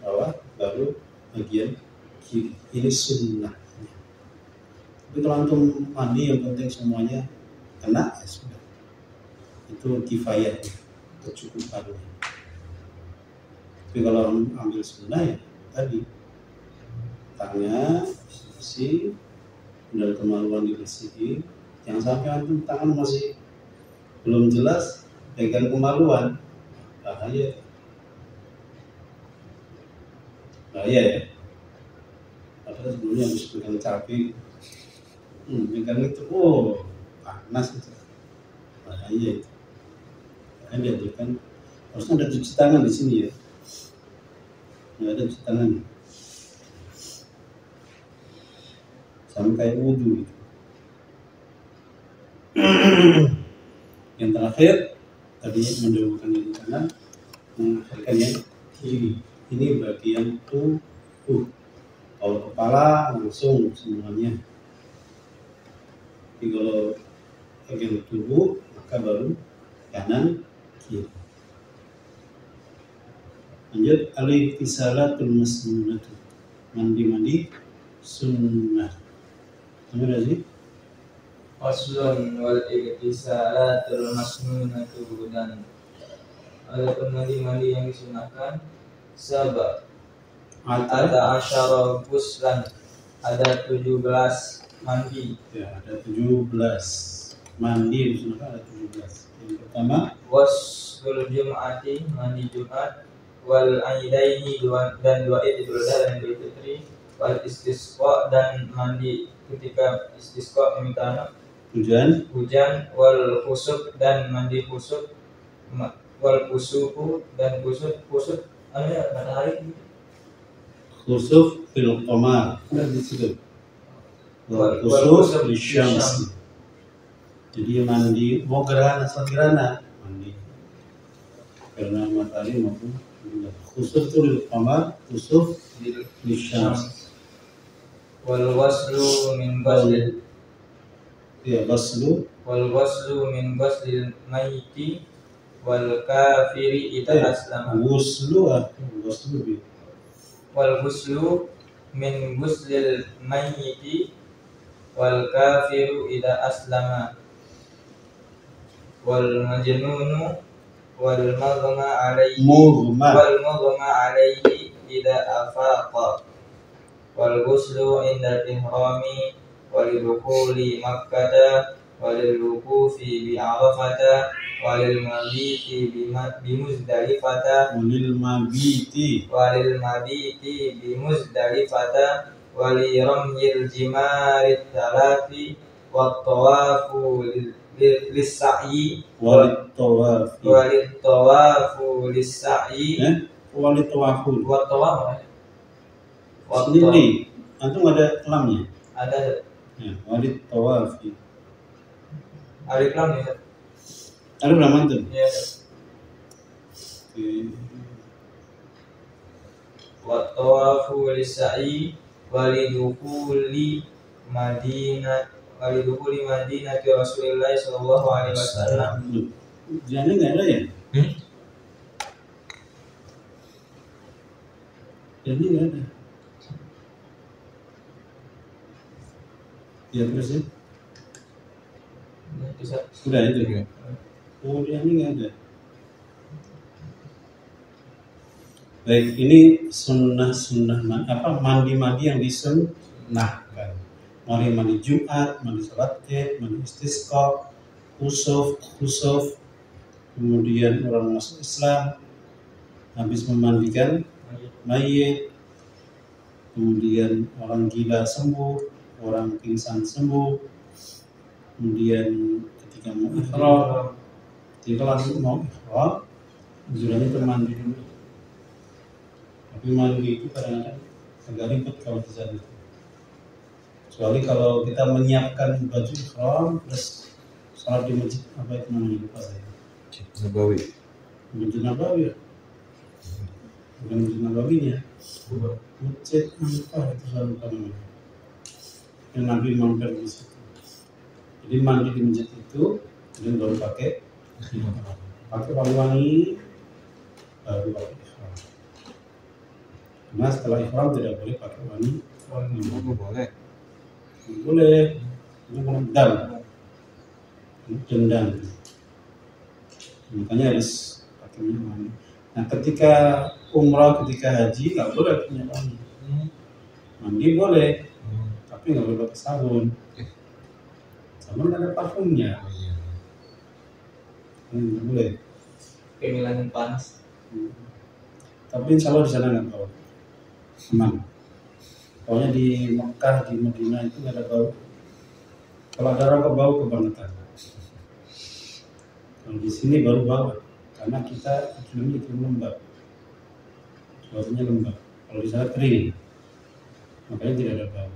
bawah, baru bagian kiri. Ini sunnah. Tapi kalau antum mandi yang penting semuanya kena, ya sudah. Itu kifayah, kecukupan. Tapi kalau ambil sunnah ya tadi, tangan bersih, dan kemaluan dibersihin. Jangan sampai antum tangan masih belum jelas, pegang kemaluan, bahaya ya. Padahal sebelumnya habis pegang cabai, pegang itu, panas itu, bahaya itu. Kan diajarkan harusnya ada cuci tangan di sini ya, nggak ada cuci tangan, sama kayak wudu gitu. Yang terakhir tadi mendahulukan yang kanan, mengakhirkan yang kiri. Ini bagian tubuh. Kalau kepala langsung semuanya. Tapi kalau bagian tubuh maka baru kanan kiri. Lanjut, al-ihtisalatul masnunatu. Mandi sunnah. Gimana sih? Faslun wal igtisalatul masnunatu, dan adapun mandi yang disunahkan sabab ada asyara guslan, ada 17 mandi. Ya, ada 17 mandi disunahkan, ada 17. Yang pertama Waslul jum'ati, mandi Jumat, wal aidaini, dan dua Id, Idul Adha dan Idul Fitri, wal istisqa, dan mandi ketika istisqa minta hujan, wal khusuf, dan mandi khusuf, wal kusufu, dan khusuf ada matahari, khusuf fil qamar, ada di situ. Wal khusuf di syams. Jadi mandi mau gerhana, saat gerhana mandi karena matahari maupun bulan. Khusuf itu di qamar, khusuf di syams. Wal waslu min ghuslil, Ya, baslu wal waslu min ghuslil mayyiti wal kafiri idza aslama. wuslu Wal ghuslu min ghuslil mayyiti wal kafiru idza aslama. Wal majnunu wal maghma alaihi idza afaqa. Wal ghuslu inda ihrami wal dukhuli makkah wal wuqufi bi arafata wal mabiti bi muzdalifata walil mabiti bi muzdalifata wal ramyil jimarit talati wat tawafu lis-sa'yi walid tawafi lis-sa'yi walid tawafu wat tawaf sendiri antum ada lamnya, ada ya, walid tawafi alif lam ya. ada lam antum. Ya. Oke. Wa tawafu lis-sa'yi walidukuli madinati Rasulillah sallallahu alaihi wasallam. Jangan nggak ada ya? Jadi nggak ada. Ya terus ya? Bisa. Sudah itu ya? Oh, dia ini nggak ada. Baik, ini sunnah mandi yang disunnahkan. Mandi Jumat, mandi salat Id, mandi istisqa, khusuf, kemudian orang masuk Islam, habis memandikan mayit, kemudian orang gila sembuh, orang pingsan sembuh, kemudian ketika mau ihram, ketika langsung mau ihram, tujuannya itu mandi dulu. Tapi mandi itu kadang-kadang agak ribet kalau di sana. Kecuali kalau kita menyiapkan baju ihram terus sholat di masjid apa itu namanya lupa saya. Nabawi. Masjid Nabawi ya? Bukan Masjid Nabawinya. Masjid apa itu saya lupa namanya. Yang Nabi mampir di situ. Jadi mandi di masjid itu, kemudian baru pakai wangi, baru pakai ihram. Karena setelah ihram tidak boleh pakai wangi. Boleh. Boleh, dendam. Makanya harus pakai minyak wangi. Nah, ketika umrah, ketika haji nggak boleh pakai minyak wangi. Mandi boleh, tapi nggak boleh pakai sabun. Sabun ada parfumnya. Nggak boleh. Pemilihan panas. Tapi insya Allah di sana nggak bau, aman. Pokoknya di Mekah, di Madinah itu nggak ada bau. Kalau ada rokok bau kebangetan. Kalau di sini baru bau, karena kita iklimnya iklim lembab, suaranya lembab. Kalau di sana kering, makanya tidak ada bau.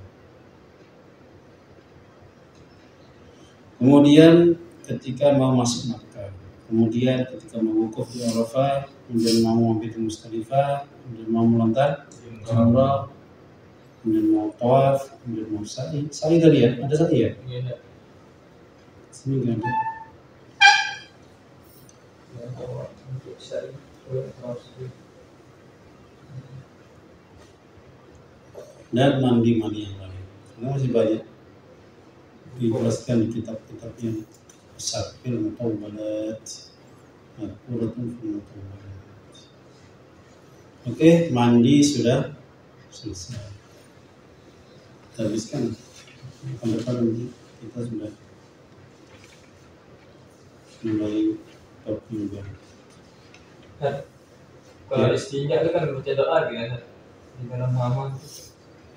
Kemudian ketika mau masuk Makkah, kemudian ketika mau wukuf di Arafah, kemudian mau mampir di Musdalifah, kemudian mau melontar umrah, kemudian mau tawaf, kemudian mau sa'i. Sa'i tadi ya, ada sa'i ya? Iya. Sini nggak ada. Ya, kalau untuk saya harus Dan mandi-mandi yang lain. Karena masih banyak dijelaskan di kitab-kitab yang besar, film atau balat, Al-Quran atau balat. Oke, mandi sudah selesai. Kita habiskan. Tahun depan nanti kita sudah mulai bab juga. kalau istinja itu kan baca doa gitu kan di dalam hama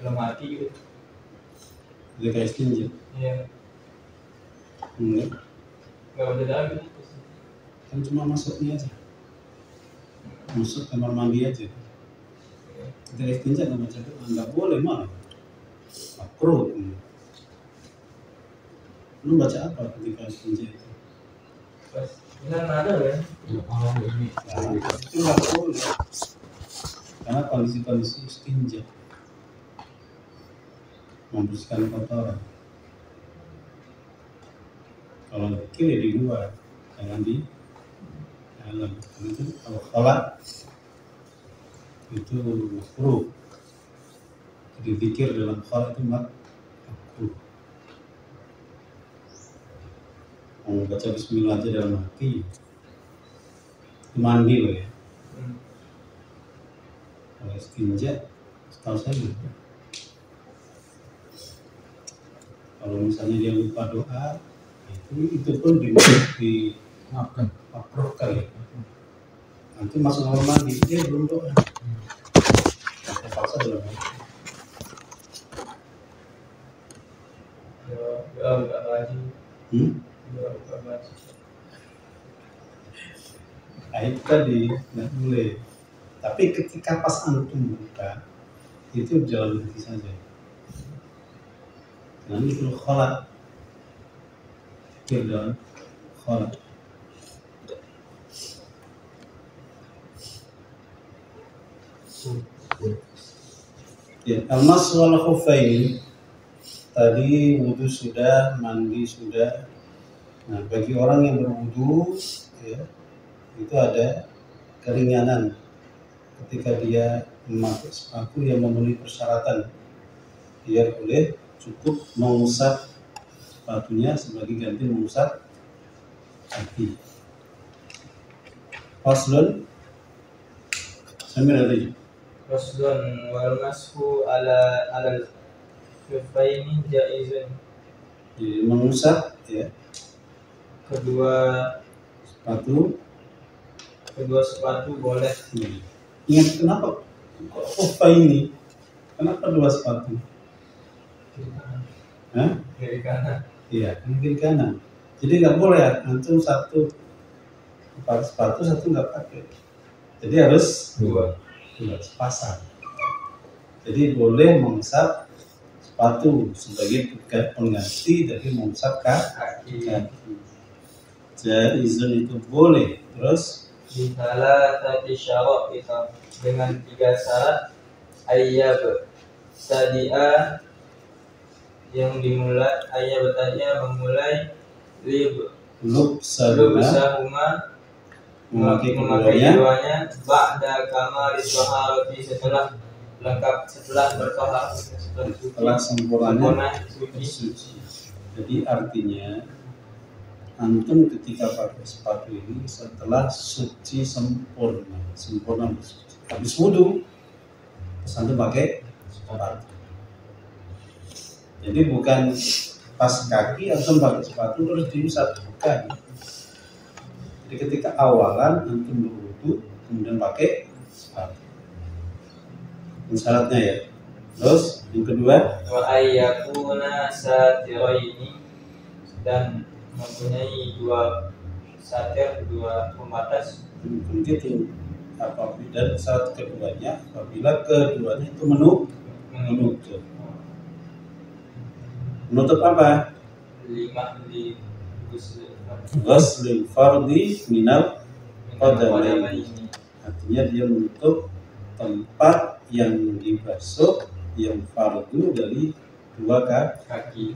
dalam hati gitu. Ketika istinja, Iya, enggak, nggak baca doa gitu. kan cuma masuknya aja, masuk kamar mandi aja. Ketika istinja nggak baca doa, nggak boleh malah, makruh. Lu baca apa ketika istinja itu? Pas benar ada kan? Oh ini. Nah, itu nggak boleh, karena kondisi-kondisi istinja membersihkan kotoran. Kalau zikir ya di luar, jangan di dalam. Karena itu kalau sholat itu makruh. Jadi zikir dalam sholat itu makruh. Mau baca bismillah aja dalam hati, itu mandi loh ya. Kalau istinja, setahu saya gitu. Kalau misalnya dia lupa doa, itu pun Maafkan. makruhkan ya. Nanti masuk kamar mandi, dia belum doa. Paksa belum. Doa nggak wajib. Doa nggak wajib. Itu tadi nggak boleh. Tapi ketika pas antum buka, itu jalan hati saja. Nanti itu kholat, dalam kholat. Ya, almas wal khuffain. Tadi wudhu sudah, mandi sudah. Nah, bagi orang yang berwudhu, ya, itu ada keringanan ketika dia memakai sepatu yang memenuhi persyaratan. Dia boleh cukup mengusap sepatunya sebagai ganti mengusap kaki. Faslun Samir tadi. Rasulun wal mashu ala khuffaini jaizun. Jadi mengusap ya Kedua sepatu boleh. Ingat kenapa kok ini? Kenapa dua sepatu? Hah? Kiri kanan. Iya, kiri kanan. Jadi nggak boleh ya, antum satu sepatu satu nggak pakai. Jadi harus dua sepasang. Jadi boleh mengusap sepatu sebagai pengganti dari mengusap kaki. Jaizun itu boleh. Terus Bihala tadi syarat itu dengan 3 syarat ayyab tadi'a yang dimulai memulai lubsahuma memakai keduanya ba'da kamal taharati setelah bertohar setelah sempurnanya suci. Jadi artinya antum ketika pakai sepatu ini setelah suci sempurna bersuci. Habis wudhu, terus antum pakai sepatu. Jadi bukan pas kaki antum pakai sepatu terus diusap, bukan. Jadi ketika awalan antum berwudhu kemudian pakai sepatu. Ini syaratnya ya. Terus yang kedua wa ayyakuna satiraini dan mempunyai 2 satir, 2 pembatas. Begitu. Dan syarat keduanya apabila keduanya itu menutup. Menutup apa? 5 di Ghuslul fardhi minal qadamaini. Artinya dia menutup tempat yang dibasuh yang fardu dari dua kaki.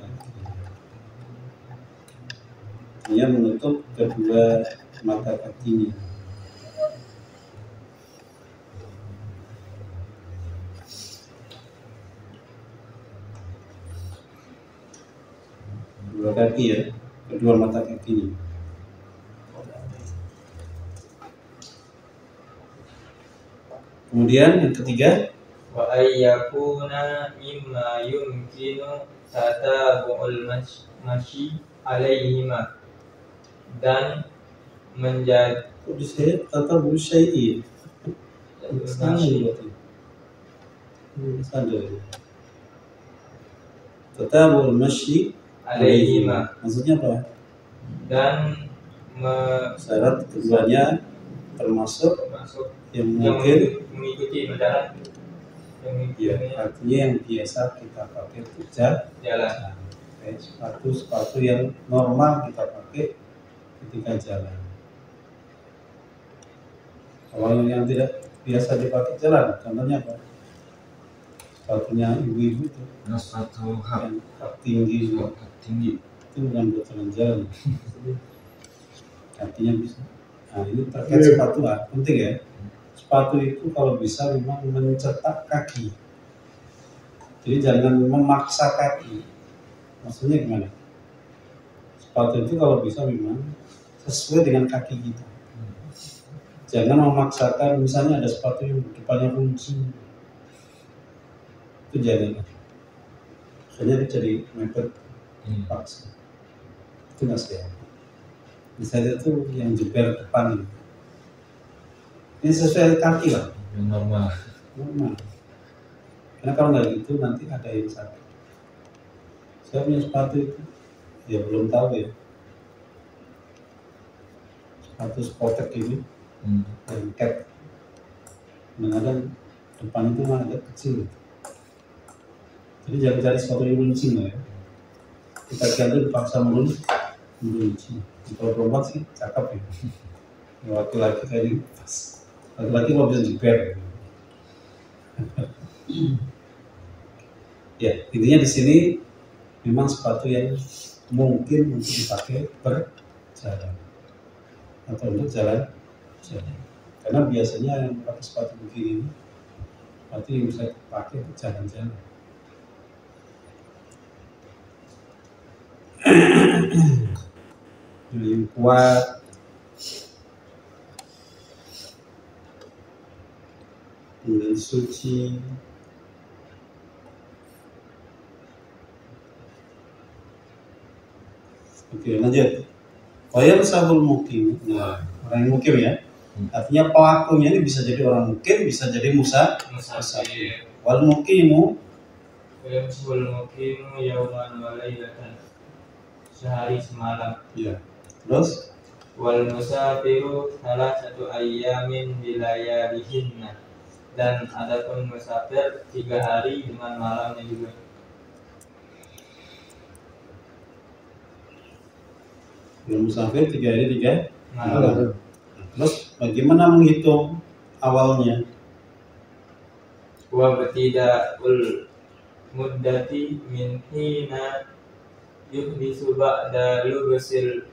Dia menutup kedua mata kakinya. Dua kaki ya, kedua mata kakinya. Kemudian yang ketiga, wa ayyakuna mimma yumkinu tatabu'ul masyi alaihima, dan menjadi bisa tata busyai. Tatabul masyi alaihima, maksudnya apa? dan Syarat keduanya termasuk masuk yang yang mungkin mengikuti berjalan, yang ya, mengikuti artinya yang biasa kita pakai itu jalan. sepatu yang normal kita pakai ketika jalan. Kalau yang tidak biasa dipakai jalan, contohnya apa? Sepatunya ibu-ibu itu Sepatu hak yang hak tinggi, tinggi. itu bukan buat jalan-jalan. Artinya bisa. Nah ini terkait sepatu lah, penting ya. Sepatu itu kalau bisa memang mencetak kaki. Jadi jangan memaksa kaki. Maksudnya gimana? Sepatu itu kalau bisa memang sesuai dengan kaki kita. Jangan memaksakan, misalnya ada sepatu yang depannya kunci. Itu jangan. Soalnya itu jadi mepet paksa. Itu nggak sehat. Misalnya itu yang jebel depan. Ini sesuai kaki lah. Yang normal. Normal. Karena kalau nggak gitu nanti ada yang sakit. Saya punya sepatu itu, ya belum tahu ya. Sepatu spotek ini, yang cap. Kadang-kadang depan itu mah agak kecil. Jadi jangan cari sepatu yang runcing lah ya. Kita ganti dipaksa meruncing. Kalau perempuan sih cakep ya. Laki-laki kayak ini pas. Laki-laki kalau bisa jeber. Ya, intinya di sini memang sepatu yang mungkin untuk dipakai berjalan atau untuk jalan. Karena biasanya yang pakai sepatu begini sepatu yang bisa dipakai untuk jalan-jalan. Yang kuat, yang suci. Oke, lanjut. Wayang sabul mukim. Nah, orang yang mukim ya. Artinya pelakunya ini bisa jadi orang mukim, bisa jadi musafir. Wal mukimu Yamsul mukimu yauman wa lailatan, sehari semalam. ya. Terus Wal musafiru salah satu ayyamin bilayalihinna, dan adapun musafir 3 hari dengan malamnya juga. belum musafir 3 hari 3 Malam. malam. Terus bagaimana menghitung awalnya? Wa batidaul muddati min hina yuhdisu ba'da lubsil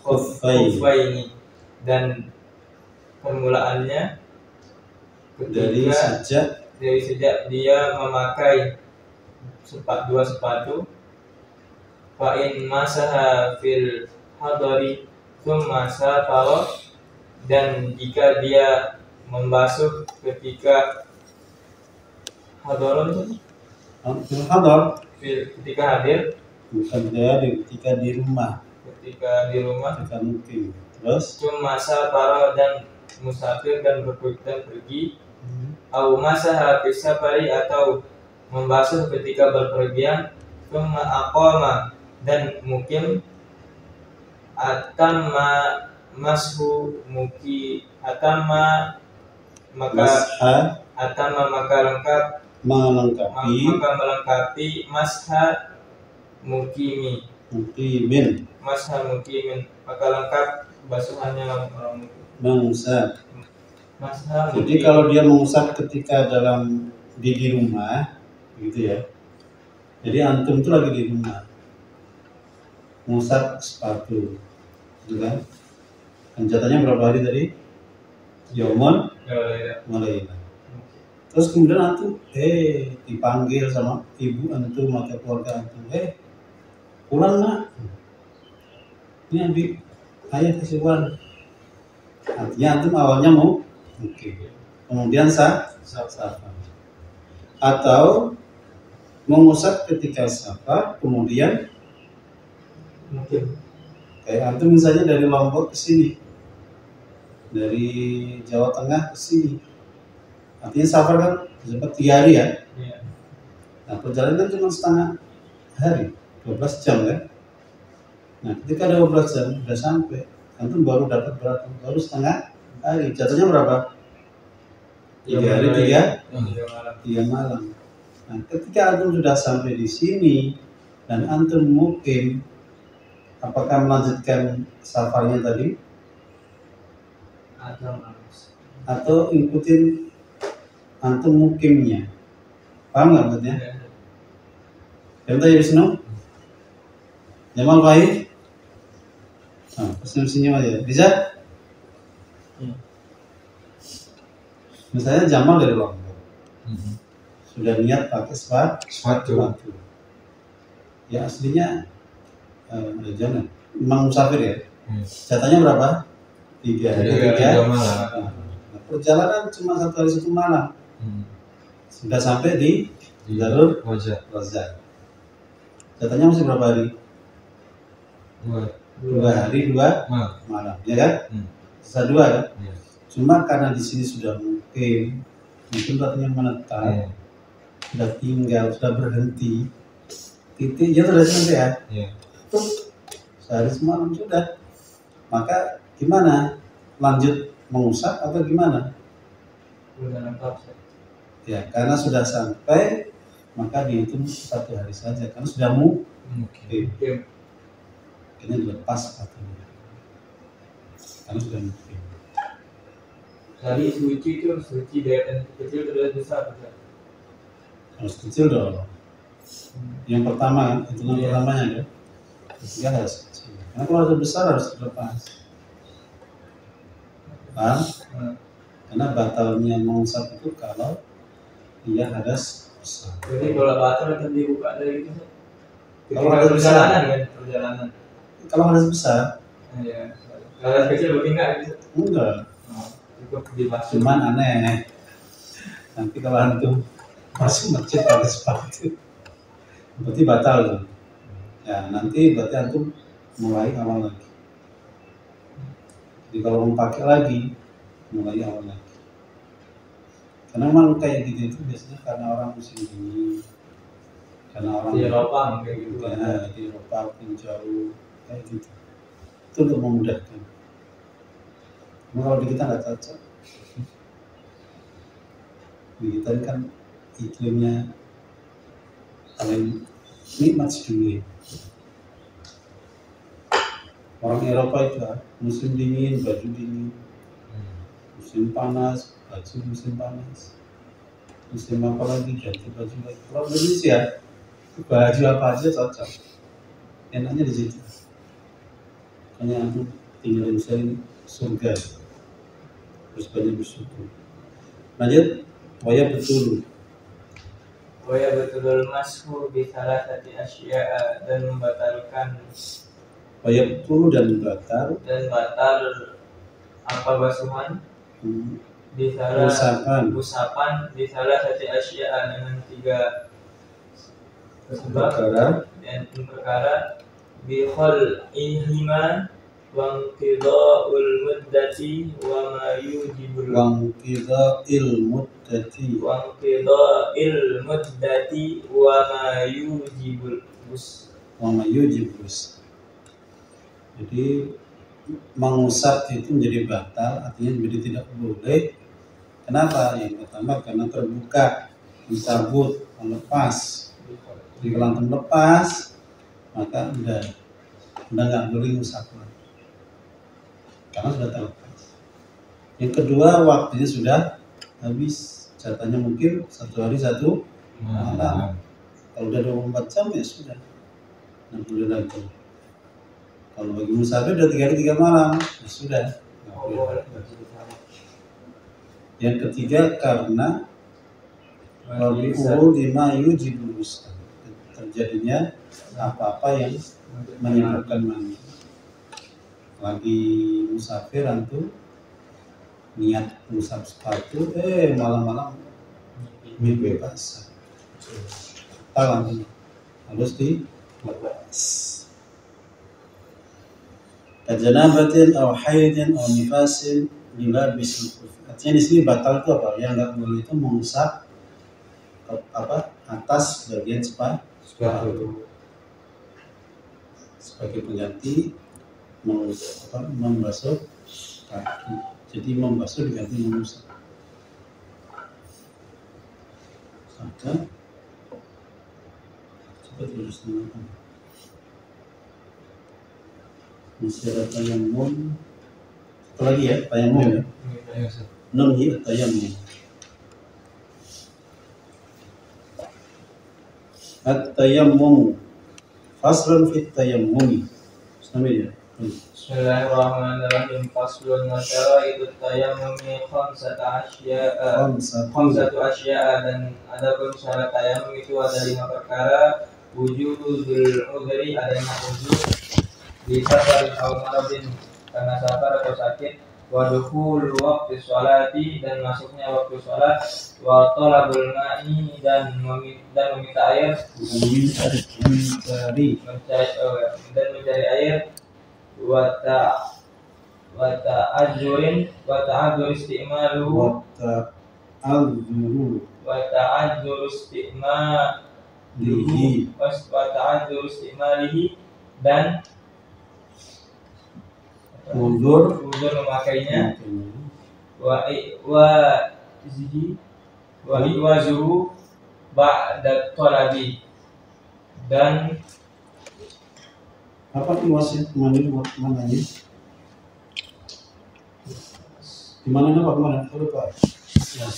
khuffaini, dan permulaannya Dari sejak dia memakai dua sepatu. Fa'in masaha fil hadari thumma safara, dan jika dia membasuh ketika hadaron, ketika hadir, bukan dari ketika di rumah, ketika di rumah, ketika mukim. Terus thumma safara, dan musafir dan pergi, au masaha fis safari, atau membasuh ketika berpergian, thumma aqama, dan mukim, atamma mashu muki atamma maka lengkap melengkapi masha mukimin, maka lengkap basuhannya orang mukim. Masa Jadi kalau dia mengusap ketika di rumah, gitu ya. Jadi antum itu lagi di rumah, mengusap sepatu, gitu kan? Dan jatahnya berapa hari tadi? Yomon mulai. Terus kemudian antum, dipanggil sama ibu antum atau keluarga antum, pulang nak, ini ambil ayah kasih uang. Artinya antum awalnya mau, oke. Kemudian sapa. Atau mengusap ketika sapa, kemudian mungkin kayak antum misalnya dari Lombok ke sini, dari Jawa Tengah ke sini, artinya safar kan sempat 3 hari ya. ya. Nah perjalanan cuma setengah hari, 12 jam kan. Nah ketika 12 jam sudah sampai, antum baru dapat berapa? Baru setengah hari, jatuhnya berapa? 3 hari 3 malam. Nah ketika antum sudah sampai di sini dan antum mukim, apakah melanjutkan safarnya tadi atau ikutin antum mukimnya? Paham nggak maksudnya? Yang tadi Wisnu, Jamal Fahid, senyum aja, bisa? Misalnya Jamal dari Lombok, sudah niat pakai sepatu. Ya aslinya jangan, memang musafir ya. Jatahnya berapa? 3 hari 3 malam. Nah, perjalanan cuma 1 hari 1 malam. Sudah sampai di jalur Rozak. Jatahnya masih berapa hari? 2 hari 2 malam, ya kan? Sisa 2 kan? Cuma karena di sini sudah mungkin artinya menetap, sudah tinggal, sudah berhenti, titiknya sudah sampai ya. Sehari semalam sudah. Maka gimana? Lanjut mengusap atau gimana? Ya, karena sudah sampai maka dihitung 1 hari saja karena sudah mukim. Ini dilepas sepatunya. Karena sudah mukim. Dari suci itu suci dari kecil ke besar. Harus kecil dong. Yang pertama, hitungan pertamanya ya. Ketiga harus kecil. Karena kalau harus besar harus dilepas. Paham? Karena batalnya mengusap itu kalau dia hadas besar. Jadi kalau batal akan dibuka dari itu. Kalau hadas besar, perjalanan. Kalau hadas besar, Ya. Kalau hadas kecil berarti enggak bisa. enggak. Cukup dibasuh. Cuman aneh. Nanti kalau antum masuk masjid pakai sepatu, berarti batal tuh. Ya nanti berarti antum mulai awal lagi. Jadi kalau mau pakai lagi, mulai awal lagi. Karena memang kayak gitu itu biasanya karena orang musim dingin, karena orang di Eropa kayak gitu. Ya, di Eropa mungkin jauh kayak gitu. Itu untuk memudahkan. Cuma kalau di kita nggak cocok. Di kita kan iklimnya paling nikmat sedunia. Orang Eropa itu musim dingin, baju dingin, musim panas, baju musim panas, musim apa lagi ganti baju lagi. Kalau Indonesia baju apa aja cocok, enaknya di situ. Hanya aku tinggal di sini surga, terus banyak bersyukur. Lanjut, waya betul. Waya betul mashu bisalah sati asya dan membatalkan. Waya betul dan batal. Apa basuhan? Bisalah usapan bisalah sati asya dengan 3 sebab dan perkara bihol ihima wangkidha'ul muddati wa ma yujibul Wangkidha'il muddati wa ma yujibus. Jadi mengusap itu menjadi batal, artinya menjadi tidak boleh. Kenapa? Yang pertama karena terbuka, dicabut, melepas. Jadi kalau antum lepas, maka udah nggak boleh ngusap lagi. Karena sudah terlepas. Yang kedua, waktunya sudah habis. Jatahnya mungkin 1 hari 1 malam. Kalau udah 24 jam ya sudah 68 jam. Kalau bagi musafir udah 3 hari 3 malam ya sudah. Yang ketiga, karena Rabi'ul lima yujibul ghusl, terjadinya apa-apa yang menyebabkan mandi. Lagi musafir antum niat usap sepatu, malam-malam mimpi basah. Tangan harus dilepas. Kajanabatin atau haidin atau nifasin bila bisul. Artinya di sini batal itu apa? Yang nggak boleh itu mengusap atas bagian sepatu sebagai pengganti membasuh kaki. Jadi membasuh diganti mengusap. Maka coba terus nonton. Masih ada tayamum. Satu lagi ya, tayamum ya. Nun hi tayamum. At-tayammum. Faslun fit tayammum. Sampai ya. Bismillahirrahmanirrahim. Faslun wa syaraitu tayammumi khamsatu asya'a, dan adapun syarat tayammum itu ada 5 perkara. Wujudul udhri, adanya wujud di safar atau maradin, karena safar atau sakit. Wa dukhul waqti sholati, dan masuknya waktu sholat. Wa talabul ma'i, dan meminta air, mencari air. Wa ta'adzur isti'maluhu, dan mundur memakainya. Wa iwazuhu ba'da talabi, dan Apa iwasnya mana ini? Gimana nih Pak? Kemana? Kalau Pak. Ya.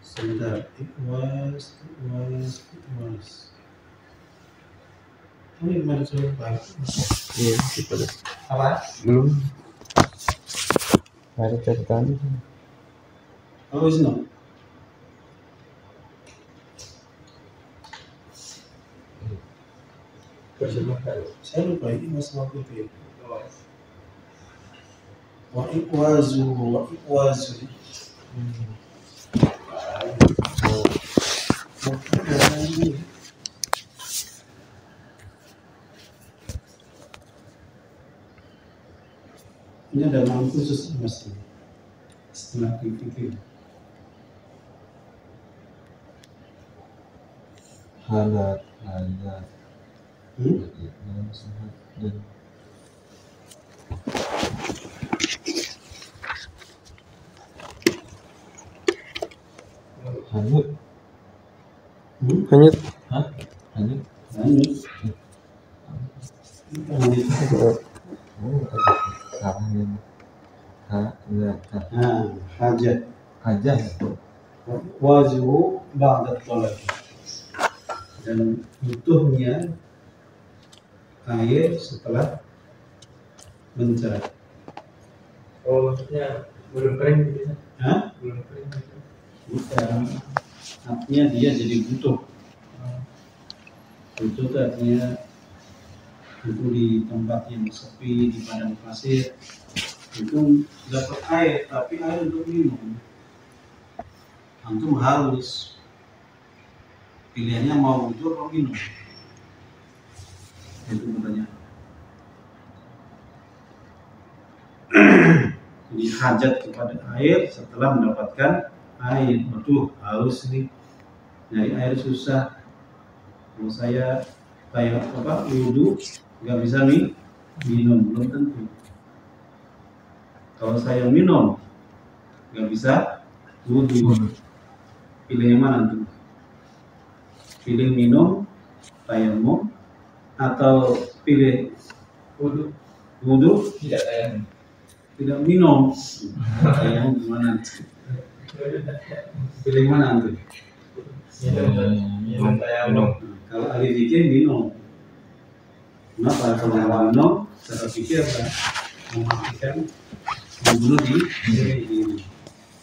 Sebentar. Iwas. Ini gimana coba Pak? Iya, kita Apa? belum ada catatan. Oh, is no. Saya lupa ini masalah itu. Wa iwazu. Ini ada nama khusus masih setelah dipikir. Halat. Hanyut. Hanyut. Hah? Hanyut. Salah ini. Hajat. Hajah. Wajibu ba'da talab. Dan butuhnya air setelah mencari. oh maksudnya belum kering gitu ya? Hah? Belum kering gitu. Bukan. Artinya dia jadi butuh. Butuh itu artinya itu di tempat yang sepi, di padang pasir, itu dapat air, tapi air untuk minum. Antum harus pilihannya mau wudhu atau minum. Itu pertanyaan. Jadi hajat kepada air setelah mendapatkan air. Waduh, haus nih, nyari air susah. Kalau saya kayak wudhu nggak bisa minum, belum tentu. Kalau saya minum nggak bisa wudhu. Pilih yang mana tuh? Pilih minum tayamum atau pilih wudhu, tidak tayamum. tidak minum. Tayamum gimana? Pilih mana nanti? Minum tayamum. Kalau ahli fikih minum. Kenapa? Kalau minum, secara fikih apa? Memastikan membunuh di ini.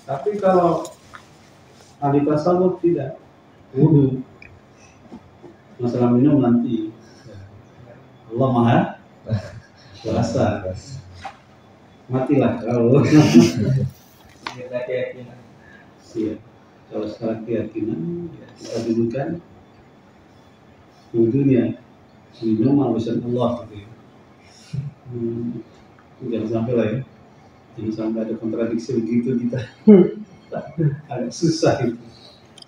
Tapi kalau ahli tasawuf tidak, wudhu. Masalah minum nanti. Allah Maha Kuasa. Matilah kalau. Kita keyakinan. Iya. Kalau sekarang keyakinan, ya, kita dudukkan wudhunya minum urusan Allah gitu ya. Jangan sampai lah ya, jangan sampai ada kontradiksi begitu kita agak susah itu.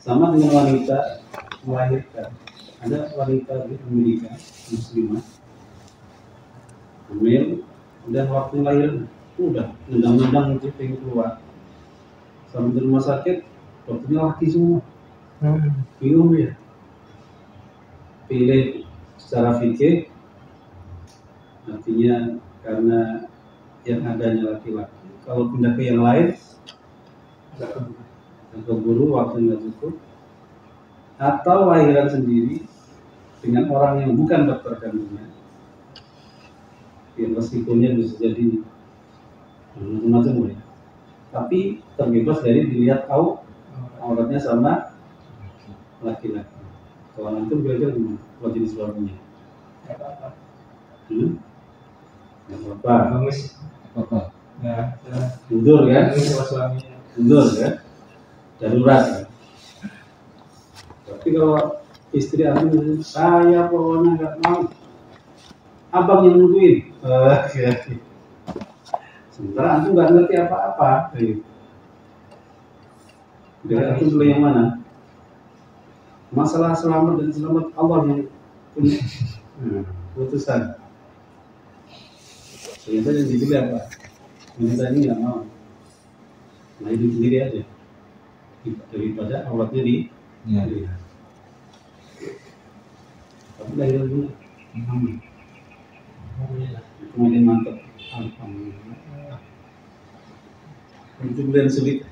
Sama dengan wanita melahirkan, ada wanita di Amerika muslimah hamil dan waktu lahir udah nendang-nendang itu pengen keluar, sampai di rumah sakit dokternya laki semua, bingung ya. Pilih secara fikih artinya karena yang adanya laki-laki, kalau pindah ke yang lain dan keburu waktu nggak cukup, atau lahiran sendiri dengan orang yang bukan dokter kandungan, ya resikonya bisa jadi macam-macam ya. Tapi terbebas dari dilihat auratnya sama laki-laki. Kalau nanti belajar gimana? Kalau jenis suaminya? Nggak apa-apa. Bagus. Apa? Ya, Mundur kan? bagus sama suaminya. Mundur kan? Darurat kan? Tapi kalau istri antum, saya pokoknya nggak mau, abang yang nungguin. Sementara antum nggak ngerti apa-apa. Jadi antum pilih yang mana? Masalah selamat dan selamat Allah yang punya putusan. Ternyata yang dipilih apa? Ternyata ini nggak mau. Nah hidup sendiri aja daripada auratnya di. Ya. Tapi lahir dulu. Kemudian mantap. Alhamdulillah. Itu bulan sulit.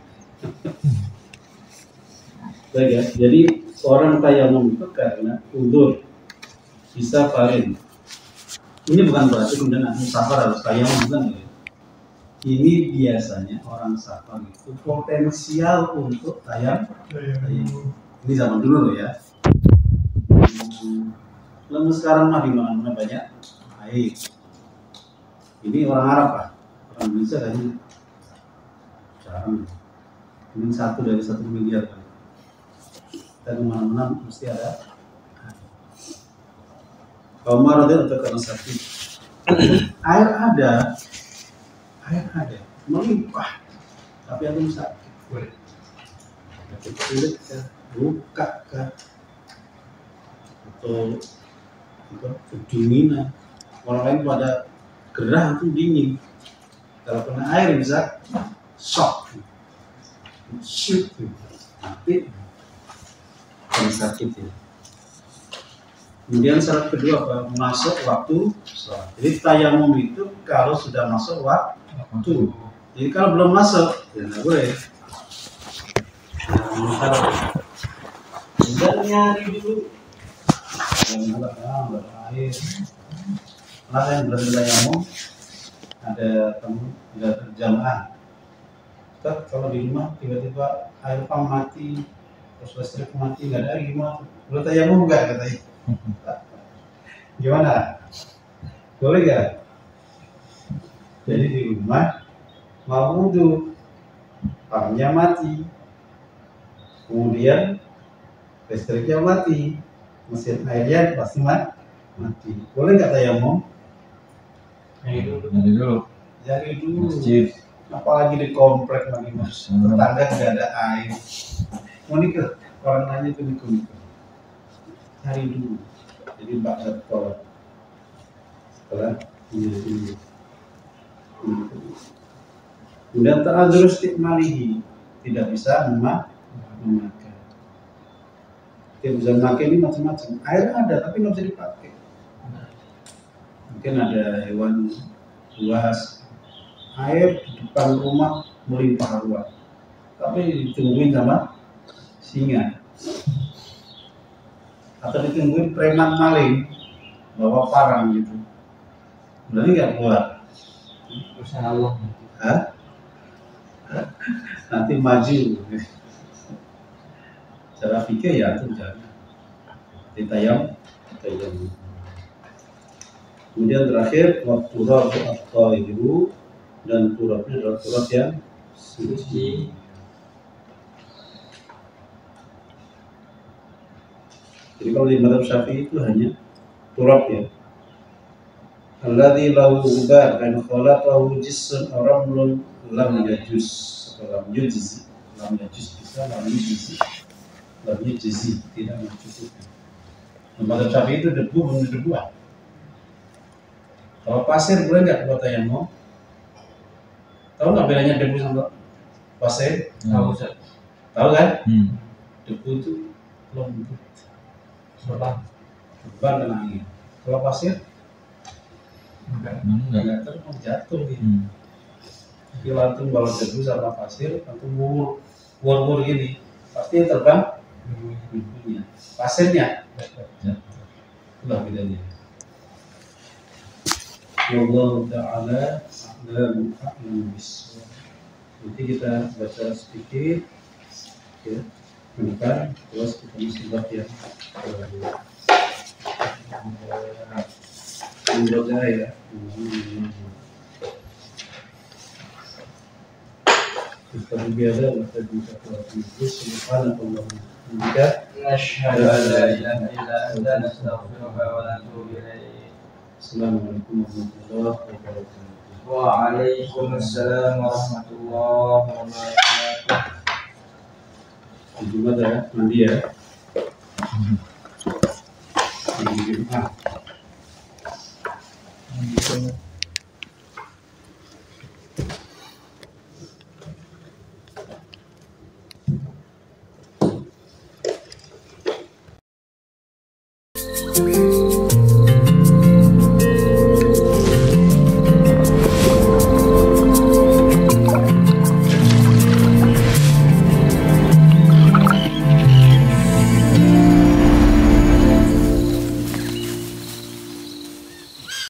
Baik ya. Jadi orang tayamum itu karena udzur, bisa farin. Ini bukan berarti kemudian ahli safar harus tayamum, bukan ya. Ini biasanya orang safar itu potensial untuk tayamum. Ini zaman dulu loh ya. Lalu sekarang mah di mana-mana banyak air. Ini orang Arab lah, orang Indonesia kayaknya jarang. Ini 1 dari 1 miliar kan. Dan mana-mana mesti ada. Kalau marah atau karena sakit, air ada, melimpah, tapi aku sakit. Sakit kulit kah, luka kah, atau kedinginan. Orang lain pada gerah itu dingin. Kalau kena air bisa shock, shoot, mati. Yang sakit ya. Kemudian syarat kedua apa? Masuk waktu sholat. Jadi tayamum itu kalau sudah masuk waktu. Jadi kalau belum masuk, ya nggak boleh. Kemudian nyari dulu. Yang ada air. Nah yang berarti tayamum ada jamaah. Tetap kalau di rumah tiba-tiba air pam mati, terus listrik mati, nggak ada air gimana? Boleh tayamum nggak katanya? Gimana? Boleh nggak? Jadi di rumah mau wudhu, pamnya mati, kemudian listriknya mati, mesin airnya pasti mati. Boleh nggak tayamum? Jadi dulu. Jadi dulu. Masjid. Apalagi di komplek lagi mas, tetangga tidak ada air. Mau nikah, orang nanya tuh nikah. Cari dulu. Jadi bakat kolot. Setelah ini. Kemudian ta'adzur istiqmalihi, tidak bisa memakai. Tidak bisa memakai ini macam-macam. Air ada tapi nggak bisa dipakai. mungkin ada hewan buas, air di depan rumah melimpah ruah, tapi ditungguin sama singa, atau ditungguin preman maling bawa parang gitu, berarti nggak keluar. Usaha Allah. Hah? Nanti maju. Cara pikir ya itu jangan. Ditayam. Kemudian terakhir waktu turab atau ibu dan turabnya adalah turab yang suci. Jadi kalau di mazhab Syafi'i itu hanya turab ya. Alladzi lahu gubar kan khalaqahu jissun ramlun lam yajuz atau lam yujzi. Lam yajuz bisa lam yujzi. Lam yujzi tidak mencukupi. Mazhab Syafi'i itu debu benar debu. Kalau pasir boleh nggak buat tayamum? Tahu nggak bedanya debu sama pasir? Tahu Ustaz. Tahu kan? Hmm. Debu itu lembut, Terbang. terbang dan angin. Kalau pasir Enggak. Enggak. nggak terbang, jatuh gitu. Hmm. Jadi langsung bawa debu sama pasir, langsung wur gini, pasti yang terbang debunya. Pasirnya, itulah bedanya. Wallahu ta'ala a'lam bishawab. Nanti kita baca sedikit, ya, menekan, terus kita musibah yang menjaga ya. Kita biasa kita bisa terus subhanallah. Jika Nashhadu an la ilaha illa anta nastaghfiruka wa natubu ilaik. Assalamualaikum warahmatullahi wabarakatuh. Waalaikumsalam warahmatullahi wabarakatuh. Di Jumat ya, mandi ya. Di Jumat.